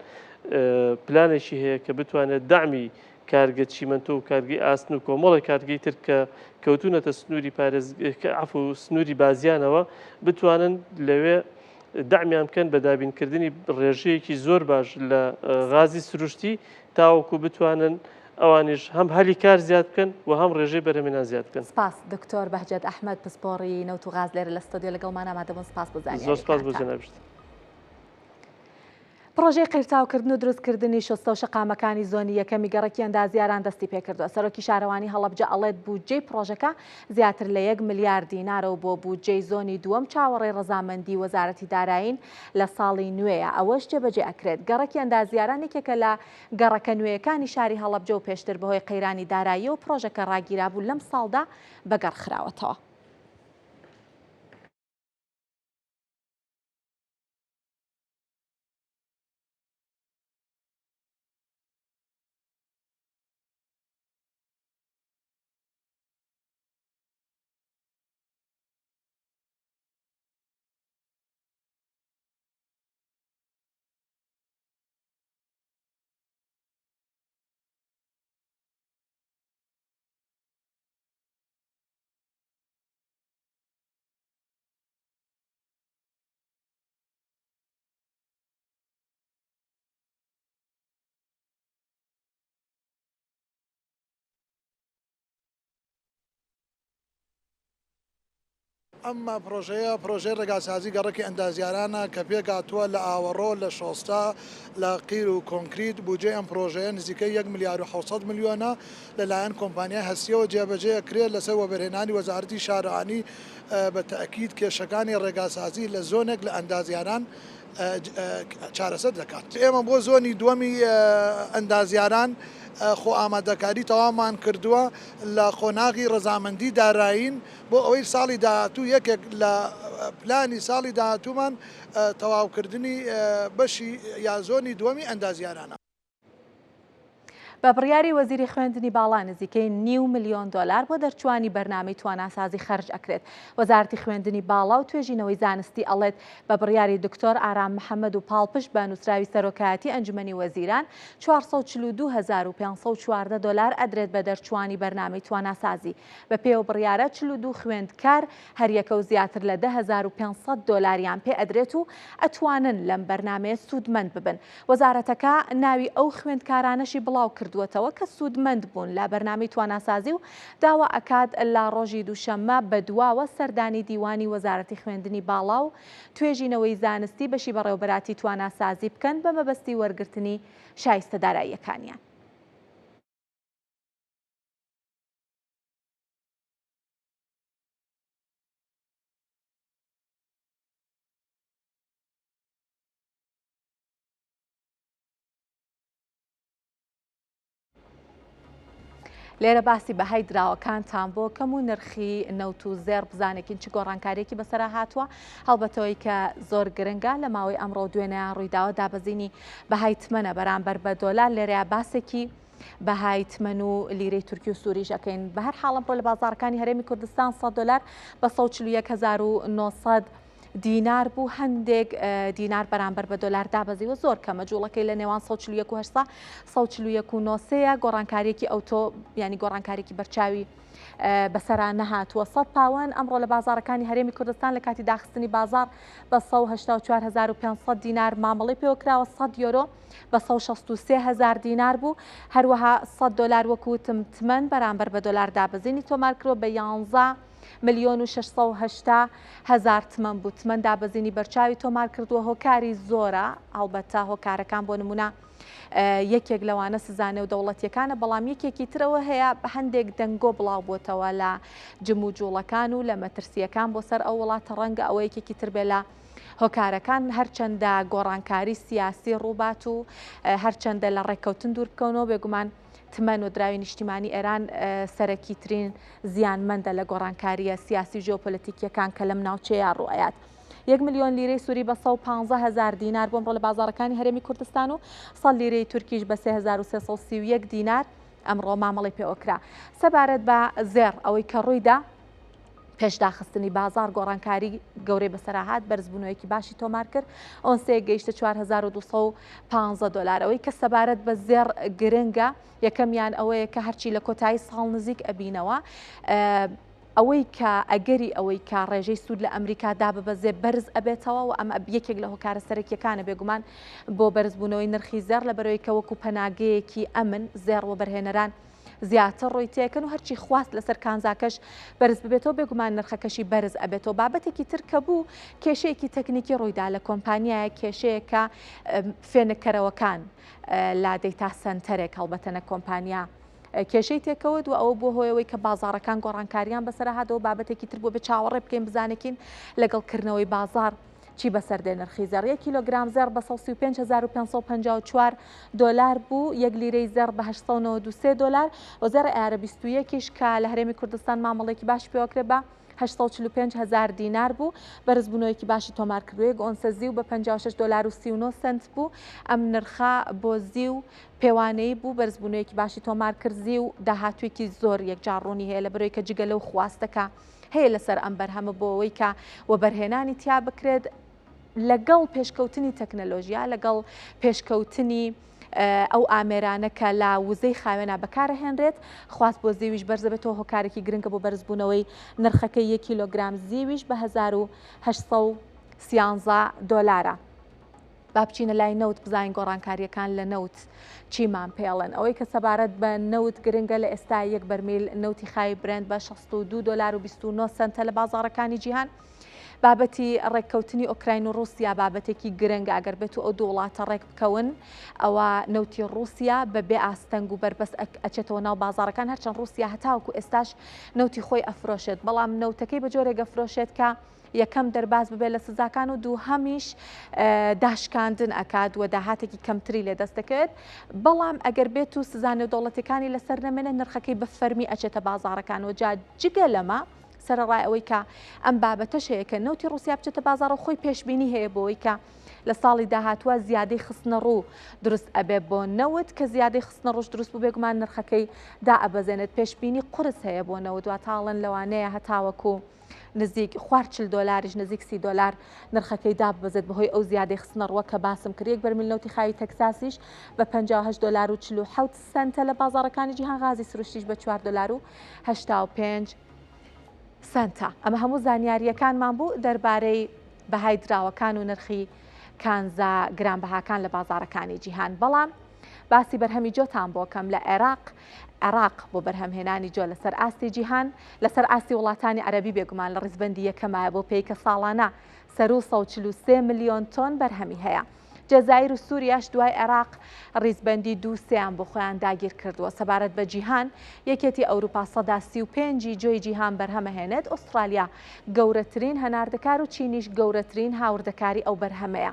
پلانێکی هەیە کە بتوانێت دامی کارگە چیمەنتۆ و کارگی ئاسن و کۆمەڵی کارگەی تر کە کەوتونەتە سنووری عفو و سنووری بازیانەوە بتوانن لەوێ دامیان بکەن بە دابینکردنی ڕێژەیەکی زۆر باش لە غازی سروشتی تاوەکو بتوانن ئەوانیش هەم هەلی کار زیاد بکەن و هەم ڕێژەی بەرهەمێنان زیاد بکەن. سپاس دکتۆر بەهجەت ئەحمەد پسپۆڕی نەوت و غاز لێرە لە ستۆدیۆ لەگەڵمان ئامادەبوون. سپاس بزانین. زۆر سپاس بۆ جەنابیست. پرۆژەی قیرتاوکردن و دروستکردنی شۆستە و شەقامەکانی زۆنی یەکەمی گەڕێکی ئەندازیاران دەستی پێکردووە. سەرۆکی شارەوانی هەڵەبجە ئەڵێت بودجەی پرۆژەکە زیاتر لە 1 ملیار دینارە و بۆ بودجەی زۆنی دووەم چاوەڕێی ڕەزامەندی وەزارەتی دارایین لە ساڵی نوێیە. ئەوەش جێبەجێ ئەکرێت. گەڕێکی ئەندازیاران یەکێکە لە گەڕەکە نوێیەکانی شاری هەڵەبجە و پێشتر بەهۆی قەیرانی دارایی و پرۆژەکە ڕاگیرابوو لەم ساڵدا بەگەڕخراوەتەوە. ئەمما پرۆژەی ڕێگاسازی گەڕێکی ئەندازیارانە کە پێکاتووە لە ئاوەڕۆ لە شۆستا لە قیر و کۆنکریت بودجێ ئەم پرۆژەیە نزیکەی 1 ملیار و 700 میلیۆنە لەلایەن کۆمپانیای هەستیەوە جێبەجێکرێت لەسەر وەبەرهێنانی وەزارەتی شارەوانی بە تەئکید کێشەکانی ڕێگاسازی لە زۆنێک لە ئەندازیاران چارەسەر دەکات. ئێمە بۆ زۆنی دووەمی ئەندازیاران خۆ ئامادەکاری تەوامان کردووە لە خۆناغی ڕەزامەندی دارایین بۆ ئەوەی ساڵی داهاتوو یەکێک لە پلانی ساڵی داهاتوومان تەواوکردنی بەشی یا زۆنی دووەمی ئەندازیارانە. بە بڕیاری وەزیری خوێندنی باڵا نزیکەی 9 ملیۆن دلار بۆ دەرچوانی بەرنامەی تواناسازی خەرج ئەکرێت. وەزارەتی خوێندنی باڵا و توێژینەوەی زانستی ئەڵێت بە بڕیاری دکتۆر ئارام محەممەد و پاڵپشت بە نووسراوی سەرۆکایەتی ئەنجومەنی وەزیران 442,514 دلار ئەدرێت بە دەرچوانی بەرنامەی تواناسازی. بە پێوە بڕیارە 42 خوێندکار هەریەکە و زیاتر لە 10,500 دلاریان پێ ئەدرێت و ئەتوانن لەم بەرنامەیە سوودمەند ببن. وەزارەتەکە ناوی ئەو خوێندکارانەشی بڵاو کردووەتەوە کە سوودمەند بوون لە بەرنامەی تواناسازی و داوا ئەکات لە ڕۆژی دووشەممە بەدواوە سەردانی دیوانی وەزارەتی خوێندنی باڵا و توێژینەوەی زانستی بەشی بەڕێوەبەراتی تواناسازی بکەن بە مەبەستی وەرگرتنی شایستەداراییەکانیان. لێرە باسی بەهای دراوەکانتان بۆ کەم و نرخی نەوت و زێر بزانێکین چ گۆڕانکارێکی بەسەرا هاتووە هەڵبەتەوەی کە زۆر گرنگە لە ماوەی ئەمڕۆ دوێنەیان ڕوویداوە دابەزینی بەهای تمەنە بەرامبەر بە دۆلار لێرەیە باسێکی بەهای تمەن و لیرەی تورکی و سووریش ئەەکەین. بە هەر حاڵم ڕۆ لە بازارەکانی هەرێمی کوردستان 100 دلار بە 141,900 دینار بوو هەندێک دینار بەرامبەر بە دۆلار دابەزیوە زۆر کەمە جوڵەکەی لە نێوان 141 گۆڕانکاریەکی ئەوتۆ ینی گۆڕانکارێکی بەرچاوی بەسەران نەهاتووە 100 پاوەند ئەمڕۆ لە بازارەکانی هەرێمی کوردستان لە کاتی داخستنی بازار بە 184,500 دینار مامەڵی پێوەکراوە 100 یۆرۆ بە 163,000 دینار بوو هەروەها 100 دلار وەکوتم تمەن بەرامبەر بە دۆلار دابەزینی تۆمارکرۆ بە 11,600,000 تمەن بوو تمەن دابەزینی بەرچاوی تۆمار کردووە هۆکاری زۆرە ئەڵبەتە هۆکارەکان بۆ نمونە یەکێک لەوانە سزانە و دەوڵەتیەکانە بەڵام یەکێکی ترەوە هەیە بە هەندێک دەنگۆ بڵاو بۆتەوە لە جم و جوڵەکان و لە مەترسیەکان بۆ سەر ئەو وڵاتە ڕەنگە ئەوە یەکێکی تر بێ لە هۆکارەکان هەرچەندە گۆڕانکاری سیاسی ڕووبات و هەرچەندە لە ڕێککەوتن دوور بکەونەوە بێگومان تمەن و دراوی نیشتیمانی ئێران سەرەکی ترین زیانمەندە لە گۆڕانکاریە سیاسی ژۆپۆلیتیکیەکان کە لەم ناوچەیە ڕوئایەت 1 ملیۆن لیرەی سووری بە 115,000 دینار بۆ ئەمڕۆ لە بازارەکانی هەرێمی کوردستان و 100 لیرەی تورکیش بە 3,331 دینار ئەمڕۆ مامەڵی پێوەکرا سەبارەت بە زێڕ ئەوەی کە ڕوویدا پێشداخستنی بازار گۆڕانکاری گەورەی بەسەراهات بەرزبوونەوەیەکی باشی تۆمار کرد ئۆنسەیە گەیشتە 4,215 دلار ئەوەی کە سەبارەت بە زێڕ گرنگە یەکەمیان ئەوەیە کە هەرچی لە کۆتایی ساڵ نزیک ئەبینەوە ئەوەی کە ئەگەری ئەوەی کە ڕێژەی سوود لە ئەمریکا داببەزێ بەرز ئەبێتەوە و ئەمە یەکێک لە هۆکارە سەرەکیەکانە بێگومان بۆ بەرزبوونەوەی نرخی زێڕ لەبەرەوەی کە وەکو پەناگەیەکی ئەمن زێڕ و بەرهێنەران زیاتر ڕۆی تێکن و هەرچی خواست لەسەر کانزاکەش بەرز ببێتەوە بێگومان نرخەکەشی بەرز ئەبێتەوە بابەتێکی تر کە بوو کێشەیەکی تەکنیکی ڕوویدا لە کۆمپانیایە کێشەیەکە فێنکەرەوەکان لا دەیتا سنتەرێک هەڵبەتەنە کۆمپانیا کێشەی تێکەوت و ئەوە بۆ هۆیەوەی کە بازارەکان گۆڕانکاریان بەسەرهاتەوە بابەتێکی تر بۆ بە چاوەڕێ بکەین بزانێکین لەگەڵکردنەوەی بازار چی بەسەردێ نرخی زێڕ 1 کیلۆگرام زێڕ بە 135,554 دلار بوو 1 لیرەی زێڕ بە 893 دلار و زێڕی ئارە21ش کە لە هەرێمی کوردستان مامەڵێکی باش پێوەکرێ بە 845,000 دینار بوو بەرزبوونەوەیکی باشی تۆمار کردووە ئۆنسە زیو بە 56 دلار و 39 سنت بوو ئەم نرخە بۆ زیو پێوانەی بوو بەرزبوونەوەیکی باشی تۆمار کرد زیو داهاتوێکی زۆر یەکجاڕوونی هەیە لە بەرەوەی کە جگە لەو خواستەکە هەیە لەسەر ئەم بەرهەمە بۆ ئەوەی کە وەبەرهێنانی تیا بکرێت لەگەڵ پێشکەوتنی تەکنەلۆژیا لەگەڵ پێشکەوتنی ئەو ئامێرانە کە لا وزەی خاوێنە بەکارهێنرێت خواست بۆ زیویش بەرزەبێتەوە هۆکارێکی گرنگە بۆ بەرزبوونەوەی نرخەکەی 1 کیلۆگرام زیویش بە 1,813 دلارە. با بچینە لای نەوت بزانین گۆڕانکاریەکان لە نەوت چیمان پێڵن ئەوەی کە سەبارەت بە نەوت گرنگە لە ئێستا یەک بەرمیل نەوتی خای برند بە 62 دلار و 29 سنتە لە بازارەکانی جیهان بابەتی ڕێککەوتنی ئۆکراین و رووسیا بابەتێکی گرنگە ئەگەر بێت و ئەو دوو وڵاتە ڕێک بکەون ئەوە نەوتی رووسیا بەبێ ئاستەنگ و بەربەست ئەچێتەوە ناو بازارەکان هەرچەند رووسیا هەتاوەکو ئێستاش نەوتی خۆی ئەفرۆشێت بەڵام نەوتەکەی بە جۆرێک ئەفرۆشێت کە یەکەم دەرباز ببێت لە سزاکان و دوو هەمیش داشکاندن ئەکات و داهاتێکی کەمتری لێ دەست دەکەوێت بەڵام ئەگەر بێت و سزانە و دەوڵەتەکانی لەسەر نەمێنە نرخەکەی بە فەرمی ئەچێتە بازارەکان و جا جگە لەمە سەرڕای ئەوەی کە ئەم بابەتەش هەیە کە نەوتی رووسیا بچێتە بازار و خۆی پێشبینی هەیە بۆەوەی کە لە ساڵی داهاتووە زیادەی خستنە ڕوو دروست ئەبێ بۆ نەوت کە زیادەی خستنە ڕۆژ دروست بوو بێگومان نرخەکەی دا ئەبەزێنێت پێشبینی قرس هەیە بۆ نەوت و تاڵن لەوانەیە هەتاوەکو نزیک 40 دلاریش نزیک 30 دلار نرخەکەی داببەزێت بەهۆی ئەو زیادەی خستنە ڕووە کە باسم کرد یەک بەرمیل نەوتی خاوی تەکساسیش بە 58 دلار و 47 سنتە لە بازارەکانی جیهان غازی سروشتیش بە 4 دلار و 85 سنتە ئەمە هەموو زانیاریەکانمان بوو دەربارەی بەهای دراوەکان و نرخی کانزا گرانبەهاکان لە بازارەکانی جیهان بەڵام باسی بەرهەمی جۆتان بۆکەم لە عێراق بۆ بەرهەمهێنانی جۆ لەسەر ئاستی جیهان لەسەر ئاستی وڵاتانی عەرەبی بێگومان لە ڕیزبەندی یەکەمایە بۆ پێی کە ساڵانە سەر و 143 ملیۆن تۆن بەرهەمی هەیە جەزایر و سووریاش دوای عێراق ڕیزبەندی 2-3 بۆ خۆیان داگیر کردووە سەبارەت بە جیهان یەکێتی ئەوروپا 135 جۆی جیهان بەرهەمەهێنێت ئوسترالیا گەورەترین هەناردەکار و چینیش گەورەترین هاوردەکاری ئەو بەرهەمەیە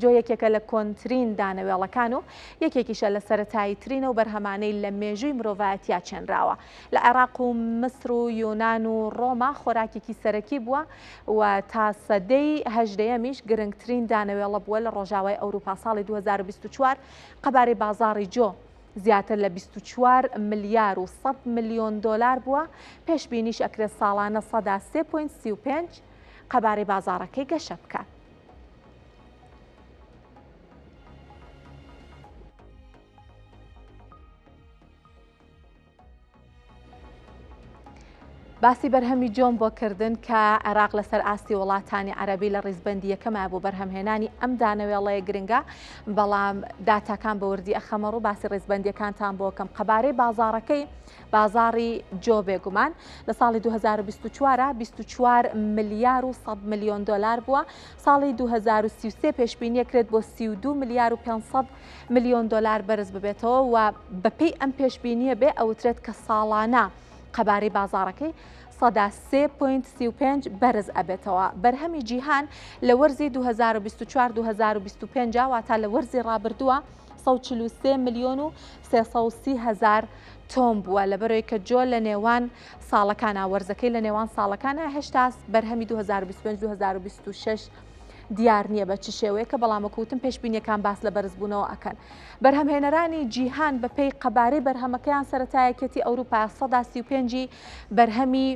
جۆ یەکێکە لە کۆنترین دانەوێڵەکان و یەکێکیشە لە سەرەتایی ترینە و بەرهەمانەی لە مێژووی مرۆڤایەتیا چێنراوە لە عێراق و مسر و یۆنان و ڕۆما خۆراکێکی سەرەکی بووە و تا سەدەی هەژدەیەمیش گرنگترین دانەوێڵە بووە لە ڕۆژاوای ئەوروپا ساڵی 2024 قەبارەی بازاڕی جۆ زیاتر لە 24 ملیار و 100 ملیۆن دلار بووە پێشبینیش ئەکرێت ساڵانە 3.35 قەبارەی بازاڕەکەی گەشە بکات. باسی بەرهەمی جۆم بۆ کردن کە عێراق لەسەر ئاستی وڵاتانی عەرەبی لە ڕیزبەندی یەکەمە بۆ بەرهەمهێنانی ئەم دانەوێڵەیە گرنگە، بەڵام داتاکان بە وردی ئەخەمەڕ و باسی ڕیزبەندیەکانتان بۆکەم. قەبارەی بازاڕەکەی بازاڕی جۆ بێگومان لە ساڵی 2024 24 ملیار و 100 ملیۆن دلار بووە، ساڵی 2033 پێشبینیەکرێت بۆ 32 ملیار و 500 ملیۆن دلار بەرز ببێتەوە و بەپێی ئەم پێشبینیە بێ ئەوترێت کە ساڵانە قەبارەی بازاڕەکەی سەدا 3.35 بەرز ئەبێتەوە. بەرهەمی جیهان لە وەرزی 2024-2025 واتە لە وەرزی ڕابردووە 143 ملیۆن و 330 هزار تۆم بووە، لەبەرەوەی کە جۆ لە نێوان ساڵەکانە وەرزەکەی لە نێوان ساڵەکانە هێشتا بەرهەمی 2025-2026 دیار نییە بە چ شێوەیەکە، بەڵام وەکوتم پێشبینیەکان باس لە بەرزبوونەوە ئەکەن. بەرهەمهێنەرانی جیهان بەپێی قەبارەی بەرهەمەکەیان سەرەتایەکێتی ئەوروپا 135 بەرهەمی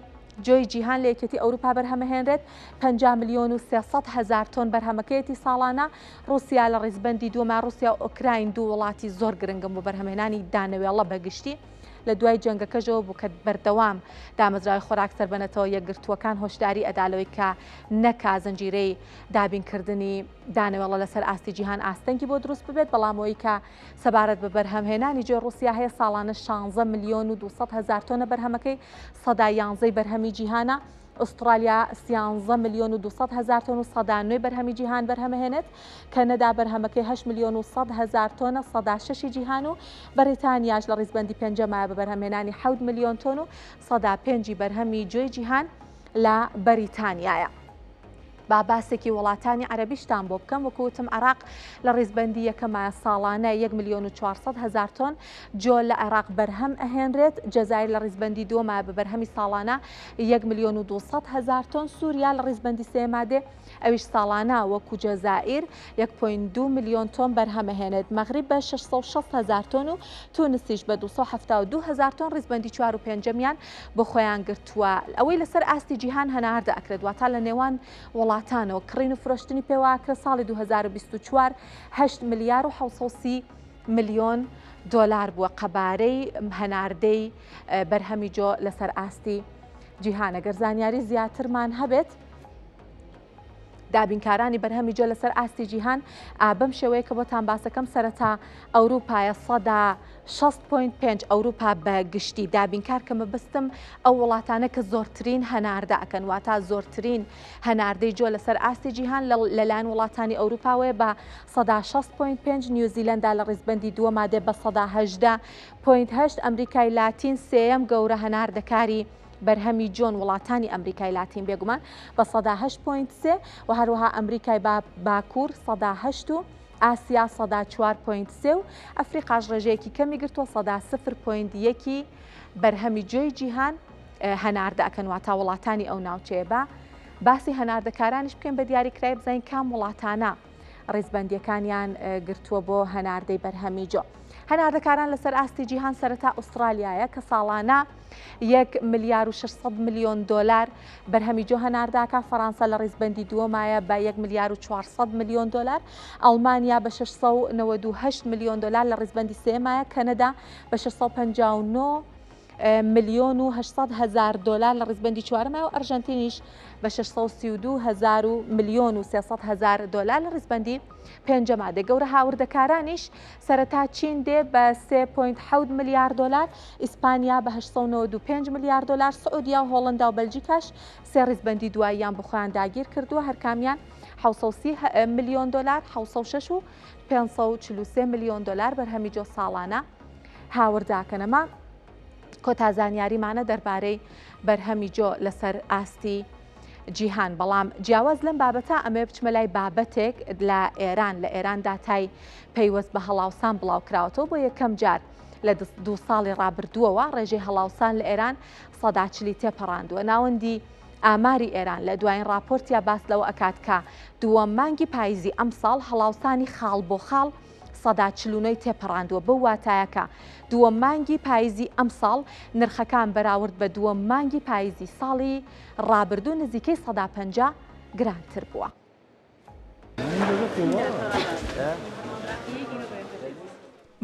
جۆی جیهان لە یەکێتی ئەوروپا بەرهەمەهێنرێت، 50 ملیۆن و 300 هزار تۆن بەرهەمەکەیەتی ساڵانە. رووسیا لە ڕیزبەندی دووەما، رووسیا و ئۆکراین دوو وڵاتی زۆر گرنگم بۆ بەرهەمهێنانی دانەوێڵە بەگشتی لە دوای جەنگەکەژەوە بوو کە بەردەوام دامەزراوی خۆراک سەربەنێتەوە یەکگرتووەکان هۆشداری ئەدالەوەی کە نەکا زەنجیرەی دابینکردنی دانەوێڵە لەسەر ئاستی جیهان ئاستەنگی بۆ دروست ببێت، بەڵامەوەی کە سەبارەت بە بەرهەمهێنانی جۆی رووسیا هەیە ساڵانە 16 ملیۆن و 200 هزار تۆنە بەرهەمەکەی، سەدا 11 بەرهەمی جیهانە. ئوسترالیا 13 ملیۆن و 200 هزار تۆن و سەدا 9 بەرهەمی جیهان بەرهەمەهێنێت، کەنەدا بەرهەمەکەی 8 ملیۆن و 100 هزار تۆنە، سەدا 6 جیهان و بەریتانیاش لە ڕیزبەندی پێنجەمە بە بەرهەمهێنانی 7 ملیۆن تۆن و سەدا 5 بەرهەمی جۆی جیهان لە بەریتانیایە. با باسێکی وڵاتانی عەرەبیشتان بۆ بکەم، وەکوتم عێراق لە ڕیزبەندی یەکەمە ساڵانە 1 ملیۆن و 400 هزار تۆن جۆ لە عێراق بەرهەم ئەهێنرێت، جەزایر لە ڕیزبەندی دووەمە بە بەرهەمی ساڵانە 1 ملیۆن و 200 هزار تۆن، سووریا لە ڕیزبەندی سێمە دێ ئەویش ساڵانە وەکو جەزایر 1.2 ملیۆن تۆن بەرهەمەهێنێت، مەغریب بە 660 هزار تۆن و تونسیش بە 272 هزار تۆن ڕیزبەندی 4 و پێنجەمیان بۆ خۆیان گرتووە. ئەوەی لەسەر ئاستی جیهان هەناردە ئەکرێت، واتە لە نێوان وڵاتانەوە کڕین و فرۆشتنی پێواکرە ساڵی 2024 8 ملیار و 730 ملیۆن دلار بووە قەبارەی هەناردەی بەرهەمی جۆ لەسەر ئاستی جیهانە. گەر زانیاری زیاترمان هەبێت دابینکارانی بەرهەمی جۆ لەسەر ئاستی جیهان بەم شێوەیە کە بۆتان باسەکەم سەرەتا ئەوروپایە سەدا 6.5 ئەوروپا بە گشتی دابینکار کە مەبەستم ئەو وڵاتانە کە زۆرترین هەناردە ئەکەن، واتە زۆرترین هەناردەی جۆ لەسەر ئاستی جیهان لەلایەن وڵاتانی ئەوروپاوەیە بە سەدا 6.5 نیوزیلەندا لە ڕیزبەندی دووەما دێ بە سەدا 18.8 ئەمریکای لاتین سێیەم گەورە هەناردەکاری بەرهەمی جۆن وڵاتانی ئەمریکای لاتین بێگومان بە سەدا 8.3 و هەروەها ئەمریکای باکوور سەدا 8 و ئاسیا سەدا 4.3 و ئەفریقاش ڕێژەیەکی کەمی گرتووە سەدا 0.1 بەرهەمی جۆی جیهان هەناردە ئەکەن، واتە وڵاتانی ئەو ناوچەیە. بە باسی هەناردەکارانیش بکەین بە دیاریکراوی بزانین کام وڵاتانە ڕیزبەندیەکانیان گرتووە بۆ هەناردەی بەرهەمی جۆ. هەناردەکاران لەسەر ئاستی جیهان سەرەتا ئوسترالیایە کە ساڵانە 1 ملیار و 600 ملیۆن دلار بەرهەمی جۆ هەنارداکە، فەڕەنسا لە ڕیزبەندی دووەمایە بە 1 ملیار و 400 ملیۆن دلار، ئەڵمانیا بە 698 ملیۆن دلار لە ڕیزبەندی سێمایە، کەنەدا بە 659 ملیۆن و 800 هزار دلار لە ڕیزبەندی چوارمە و ئەرژەنتینیش بە 632 هزار و ملیۆن و 300 هزار دلار لە ڕیزبەندی پێنجەما دێ. گەورە هاوردەکارانیش سەرەتا چین دێ بە 3.7 ملیار دلار، ئیسپانیا بە 895 ملیار دلار، سعودیا و هۆڵندا و بەلجیکاش سێ ڕیزبەندی دواییان بخۆیان داگیر کردووە، هەرکامیان 730 ملیۆن دلار، 706 و 543 ملیۆن دلار بەرهەمی جۆ ساڵانە هاورداکەنەما. کۆتا زانیاریمانە دەربارەی بەرهەمی جۆ لەسەر ئاستی جیهان. بەڵام جیاواز لەم بابەتە ئەمێ بچمە لای بابەتێک لە ئێران. لە ئێران داتای پەیوەست بە هەڵاوسان بڵاوکراوەتەوە بۆ یەکەم جار لە 2 ساڵی ڕابردووەوە ڕێژەی هەڵاوسان لە ئێران سەدا 40 تێپەڕاندووە. ناوەندی ئاماری ئێران لە دوایین راپۆرتیا باس لەوە ئەکات کە دووەم مانگی پاییزی ئەم ساڵ هەڵاوسانی خاڵ بۆ خاڵ سەدا 49 تێپەڕاندووە، بەو واتایەکە دووەم مانگی پاییزی ئەم ساڵ نرخەکان بەراورد بە دووەم مانگی پاییزی ساڵی ڕابردوو نزیکەی سەدا 50 گرانتر بووە.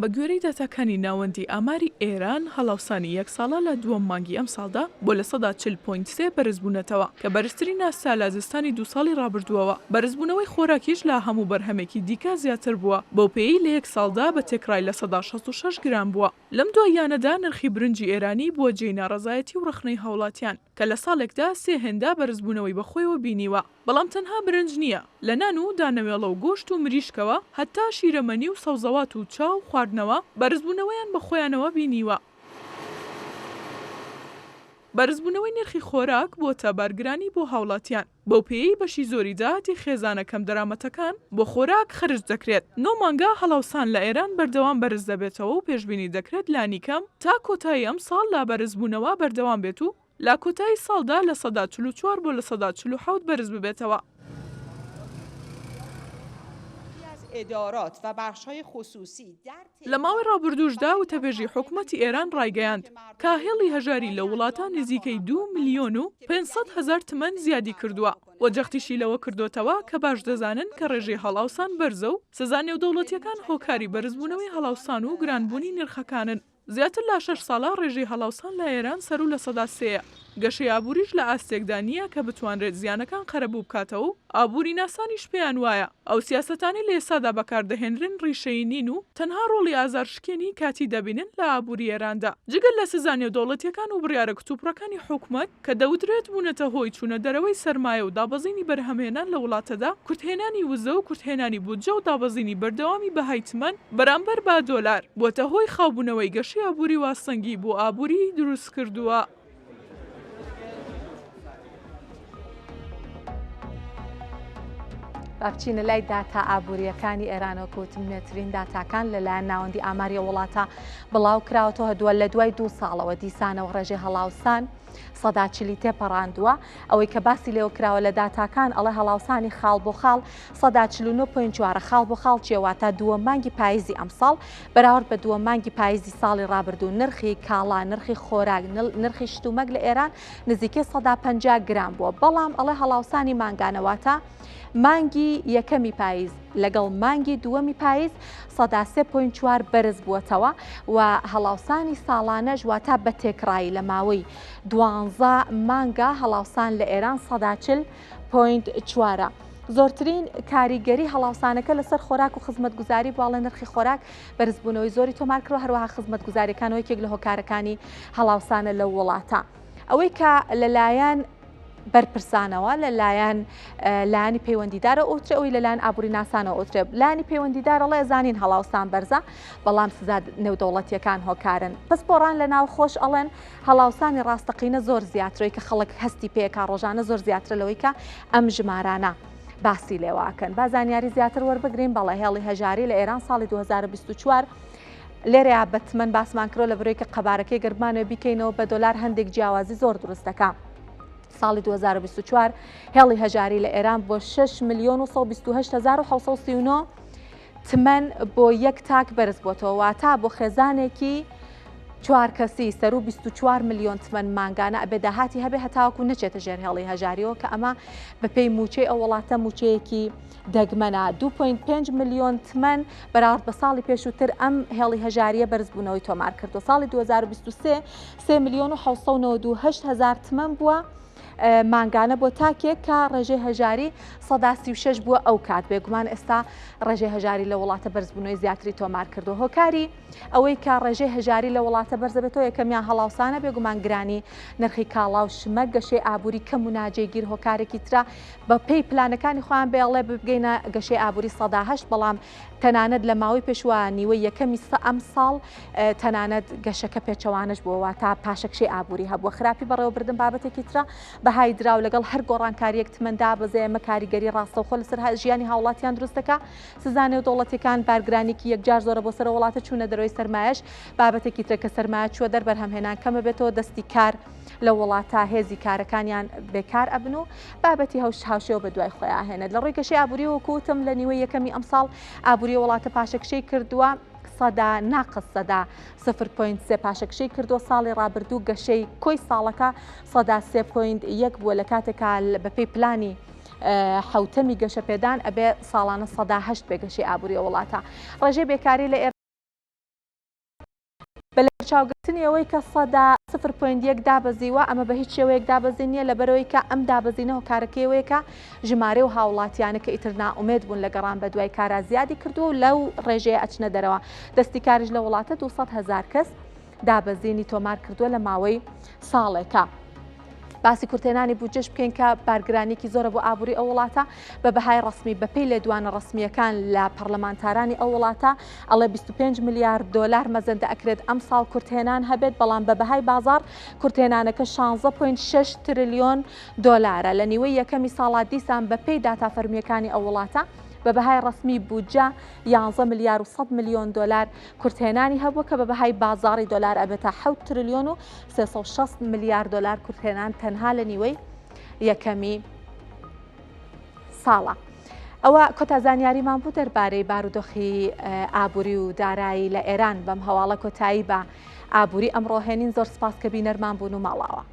بە گوێرەی دەتاکانی ناوەندی ئاماری ئێران هەڵاوسانی یەک ساڵە لە دووەم مانگی ئەم ساڵدا بۆ لە 40.3 بەرزبوونەتەوە کە بەرزترین ناسا لە زستانی دو ساڵی ڕابردووەوە. بەرزبوونەوەی خۆراکیش لە هەموو بەرهەمێکی دیکە زیاتر بووە بۆ پێی لە یەک ساڵدا بە تێکرای لە 166 گرام بووە. لەم دواییانەدا نرخی برنجی ئێرانی بووە جێی ناڕەزایەتی و ڕخنەی هاوڵاتیان کە لە ساڵێکدا 3 هێندە بەرزبوونەوەی بەخۆیەوە بینیوە. بەڵام تەنها برنج نییە، لە نان و دانەوێڵە و گۆشت و مریشکەوە هەتا شیرەمەنی و سەوزەوات و چاو خواردنەوە بەرزبوونەوەیان بە خۆیانەوە بینیوە. بەرزبوونەوەی نرخی خۆراک بۆتە بارگرانی بۆ هاوڵاتیان. بەو پێی بەشی زۆری داهاتی خێزانەکەم دەرامەتەکان بۆ خۆراک خرج دەکرێت. 9 مانگا هەڵاوسان لە ئێران بەردەوام بەرز دەبێتەوە و پێشبینی دەکرێت لانیکەم تا کۆتایی ئەم ساڵ لا بەرزبوونەوە بەردەوام بێت و لا کۆتایی ساڵدا لە 144 بۆ لە 147 بەرز ببێتەوە. لە ماوەی ڕابردووشدا وتەبێژی حکوومەتی ئێران ڕایگەیاند کە هێڵی هەژاری لە وڵاتان نزیکەی 2,500,000 تمەن زیادی کردووە. وەجەختیشی لەوە کردوتەوە کە باش دەزانن کە ڕێژەی هەڵاوسان بەرزە و سزا نێودەوڵەتیەکان هۆکاری بەرزبوونەوەی هەڵاوسان و گرانبوونی نرخەکانن. زیاتر لە 6 ساڵە ڕێژەی هەڵاوسان لە ئێران سەرو لە 3%. گەشەی ئابووریش لە ئاستێکدا نییە کە بتوانرێت زیانەکان قەرەبوو بکاتەوە و ئابووری ناسانیش پێیان وایە. ئەو سیاسەتانی لە ئێسادا بەکاردەهێنرن ڕیشەی نین و تەنها ڕۆڵی ئازارشکێنی کاتی دەبینن لە ئابووری ئێراندا. جگەل لە سزا نێودەوڵەتیەکان و بڕیارە کتوپڕەکانی حکوومەت کە دەوترێت بوونەتە هۆی چوونە دەرەوەی سەرمایە و دابەزینی بەرهەمهێنان لە وڵاتەدا، کورتهێنانی وزە و کورتهێنانی بودجە و دابەزینی بەردەوامی بەهای تمەن بەرامبەر با دۆلار بۆتە هۆی خاوبوونەوەی گەشەی ئابووری واسەنگی بۆ ئابووری دروست کردووە. بچینە لای داتا ئابوووریەکانی ئێرانەوە کەوتمنێترین داتاکان لەلایەن ناوەندی ئاماری وڵاتە بڵاو کراوەتەوە هەدووە لە دوای 2 ساڵەوە دیسانەوە ڕێژەی هەڵاوسان 140 تێپەڕاندووە. ئەوەی کە باسی لێوە کراوە لە داتاکان ئەڵێ هەڵاوسانی خاڵ بۆ خاڵ 149.4 خاڵ بۆ خاڵ چێواتە دووەم مانگی پاییزی ئەم ساڵ بەراورد بە دووەم مانگی پاییزی ساڵی ڕابردوو. نرخی کاڵا، نرخی خۆراک، نرخی شتومەک لە ئێران نزیکەی 150 گرام بووە. بەڵام ئەڵێ هەڵاوسانی مانگانەواتە مانگی یەکەمی پاییز لەگەڵ مانگی دووەمی پاییز 103.4 بەرز بووەتەوە و هەڵاوسانی ساڵانەش واتە بە تێکڕایی لە ماوەی 12 مانگا هەڵاوسان لە ئێران 140.4. زۆرترین کاریگەری هەڵاوسانەکە لەسەر خۆراک و خزمەتگوزاری باڵە نرخی خۆراک بەرزبوونەوەی زۆری تۆمارکرۆ هەروەها خزمەتگوزاریەکانەوە یەکێک لە هۆکارەکانی هەڵاوسانە لە وڵاتە. ئەوەی کە لەلایەن بەرپرسانەوە لەلایەن لایانی پەیوەندیدارە ئۆترێ ئەوی لەلایەن ئابووری ناسانەوە ئۆترێ. لایانی پەیوەندیدارەڵێ زانین هەڵاوسان بەرزە بەڵام سزا نێودەوڵەتیەکان هۆکارن. پسپۆڕان لە ناو خۆش ئەڵێن هەڵاوسانی ڕاستەقینە زۆر زیاترەوەی کە خەڵک هەستی پێکا ڕۆژانە زۆر زیاترە لەوەی کە ئەم ژمارانە باسی لێواکەن. با زانیاری زیاتر وەربگرین. بەڵێ هێڵی هەژاری لە ئێران ساڵی 2024 لێرەیە بە تمەن باسمان کرۆ لە بەرەوەی کە قەبارەکەی گەرمانەوە بیکەینەوە بە دۆلار هەندێک جیاوازی زۆر دروست دەکا. ساڵی 2024 هێڵی هەژاری لە ئێران بۆ 6,128,739 تمەن بۆ یەک تاک بەرز بۆتەوە واتە بۆ خێزانێکی 4 کەسی سەر و 24 ملیۆن تمەن مانگانە ئەبێ داهاتی هەبێ هەتاوەکو نەچێتە ژێر هێڵی هەژاریەوە کە ئەمە بەپێی موچەی ئەو وڵاتە موچەیەکی دەگمەنە. 2.5 ملیۆن تمەن بەراورد بە ساڵی پێشووتر ئەم هێڵی هەژاریە بەرزبوونەوەی تۆمار کردو. ساڵی 2023 3,792,000 تمەن بووە مانگانە بۆ تاکێک کە ڕێژەی هەژاری 136 بووە ئەو کات. بێگومان ئێستا ڕێژەی هەژاری لە وڵاتە بەرزبوونەوەی زیاتری تۆمار کردو. هۆکاری ئەوەی کە ڕێژەی هەژاری لە وڵاتە بەرز بێتەوە یەکەمیان هەڵاوسانە بێگومان گرانی نرخی کاڵا و شمە گەشەی ئابووری کەم و ناجێگیر هۆکارێکی ترا بە پێی پلانەکانی خۆیان بێڵێ بگەینە گەشەی ئابووری 108 بەڵام تەنانەت لە ماوەی پێشوانیوە یەکەمی ئەم ساڵ تەنانەت گەشەکە پێچەوانش بووە تا پاشەکشەی ئابووری هەبووە. خراپی بەڕێوەبردن بابەتێکی ترە بەهای دراو لەگەڵ هەر گۆڕانکاریەک تمەندا بەزێ ئەمە کاریگەری ڕاستەوخۆ لەسەر ژیانی هاوڵاتیان دروستەکە. سزا نێودەوڵەتیەکان بارگرانێکی یەکجار زۆرە بۆ سەر وڵاتە چوونە دەرەوەی سەرمایەش بابەتێکی ترە کە سەرمایە چووە دەر بەرهەمهێنان کەمە بێتەوە دەستی کار لە وڵاتە هێزی کارەکانیان بێکار ئەبن و بابەتی هاوشێوە بە دوای خۆیان هێنێت. لە ڕووی گەشەی ئابووری وەکوتم لە نیوەی یەکەمی ئەم ساڵ ئابووری وڵاتە پاشەکشەی کردووە ناقص 0.3 پاشەکشەی کردووە. ساڵی ڕابردوو گەشەی کۆی ساڵەکە 3.1 بووە لە کاتێکا بەپێی پلانی حوتەمی گەشەپێدان ئەبێ ساڵانە 108 بێگەشی ئابووری وڵاتە. ڕێژەی بێکاری لە بە چاوگرتنی ئەوەی کە 0.1 دابەزیوە ئەمە بە هیچ شێوەیەک دابەزی نییە لەبەرەوەی کە ئەم دابەزینەوە کارەکەیەوەیەکە ژمارە و هاوڵاتیانە کە ئیتر نائومێد بوون لە گەڕان بە دوای کارا زیادی کردووە و لەو ڕێژەیە ئەچنە دەرەوە. دەستی کاریش لە وڵاتە 200,000 کەس دابەزینی تۆمار کردووە لە ماوەی ساڵێکە. باسی کورتێنانی بودجەش بکەین کە بارگرانێکی زۆرە بۆ ئابووری ئەو وڵاتە بە بەهای ڕسمی بەپێی لێدوانە ڕسمیەکان لە پەرلەمانتارانی ئەو وڵاتە ئەڵێ 25 میلیارد دۆلار مەزەندە ئەکرێت ئەم ساڵ کورتێنان هەبێت، بەڵام بە بەهای بازار کورتێنانەکە 16.6 تریلیۆن دۆلارە. لە نیوەی یەکەمی ساڵات دیسان بەپێی داتا فەرمیەکانی ئەو وڵاتە بە بەهای ڕسمی بودجە 11 میلیارد و 100 میلیۆن دۆلار کورتێنانی هەبووە کە بە بەهای بازاری دۆلار ئەبێتە 7 تریلیۆن و 360 میلیارد دۆلار کورتێنان تەنها لە نیوەی یەکەمی ساڵە. ئەوە کۆتا زانیاریمان بوو دەربارەی بارودۆخی ئابووری و دارایی لە ئێران. بەم هەواڵە کۆتایی بە ئابووری ئەمڕۆ هێنین. زۆر سپاس کە بینەرمان بوون و ماڵاوە.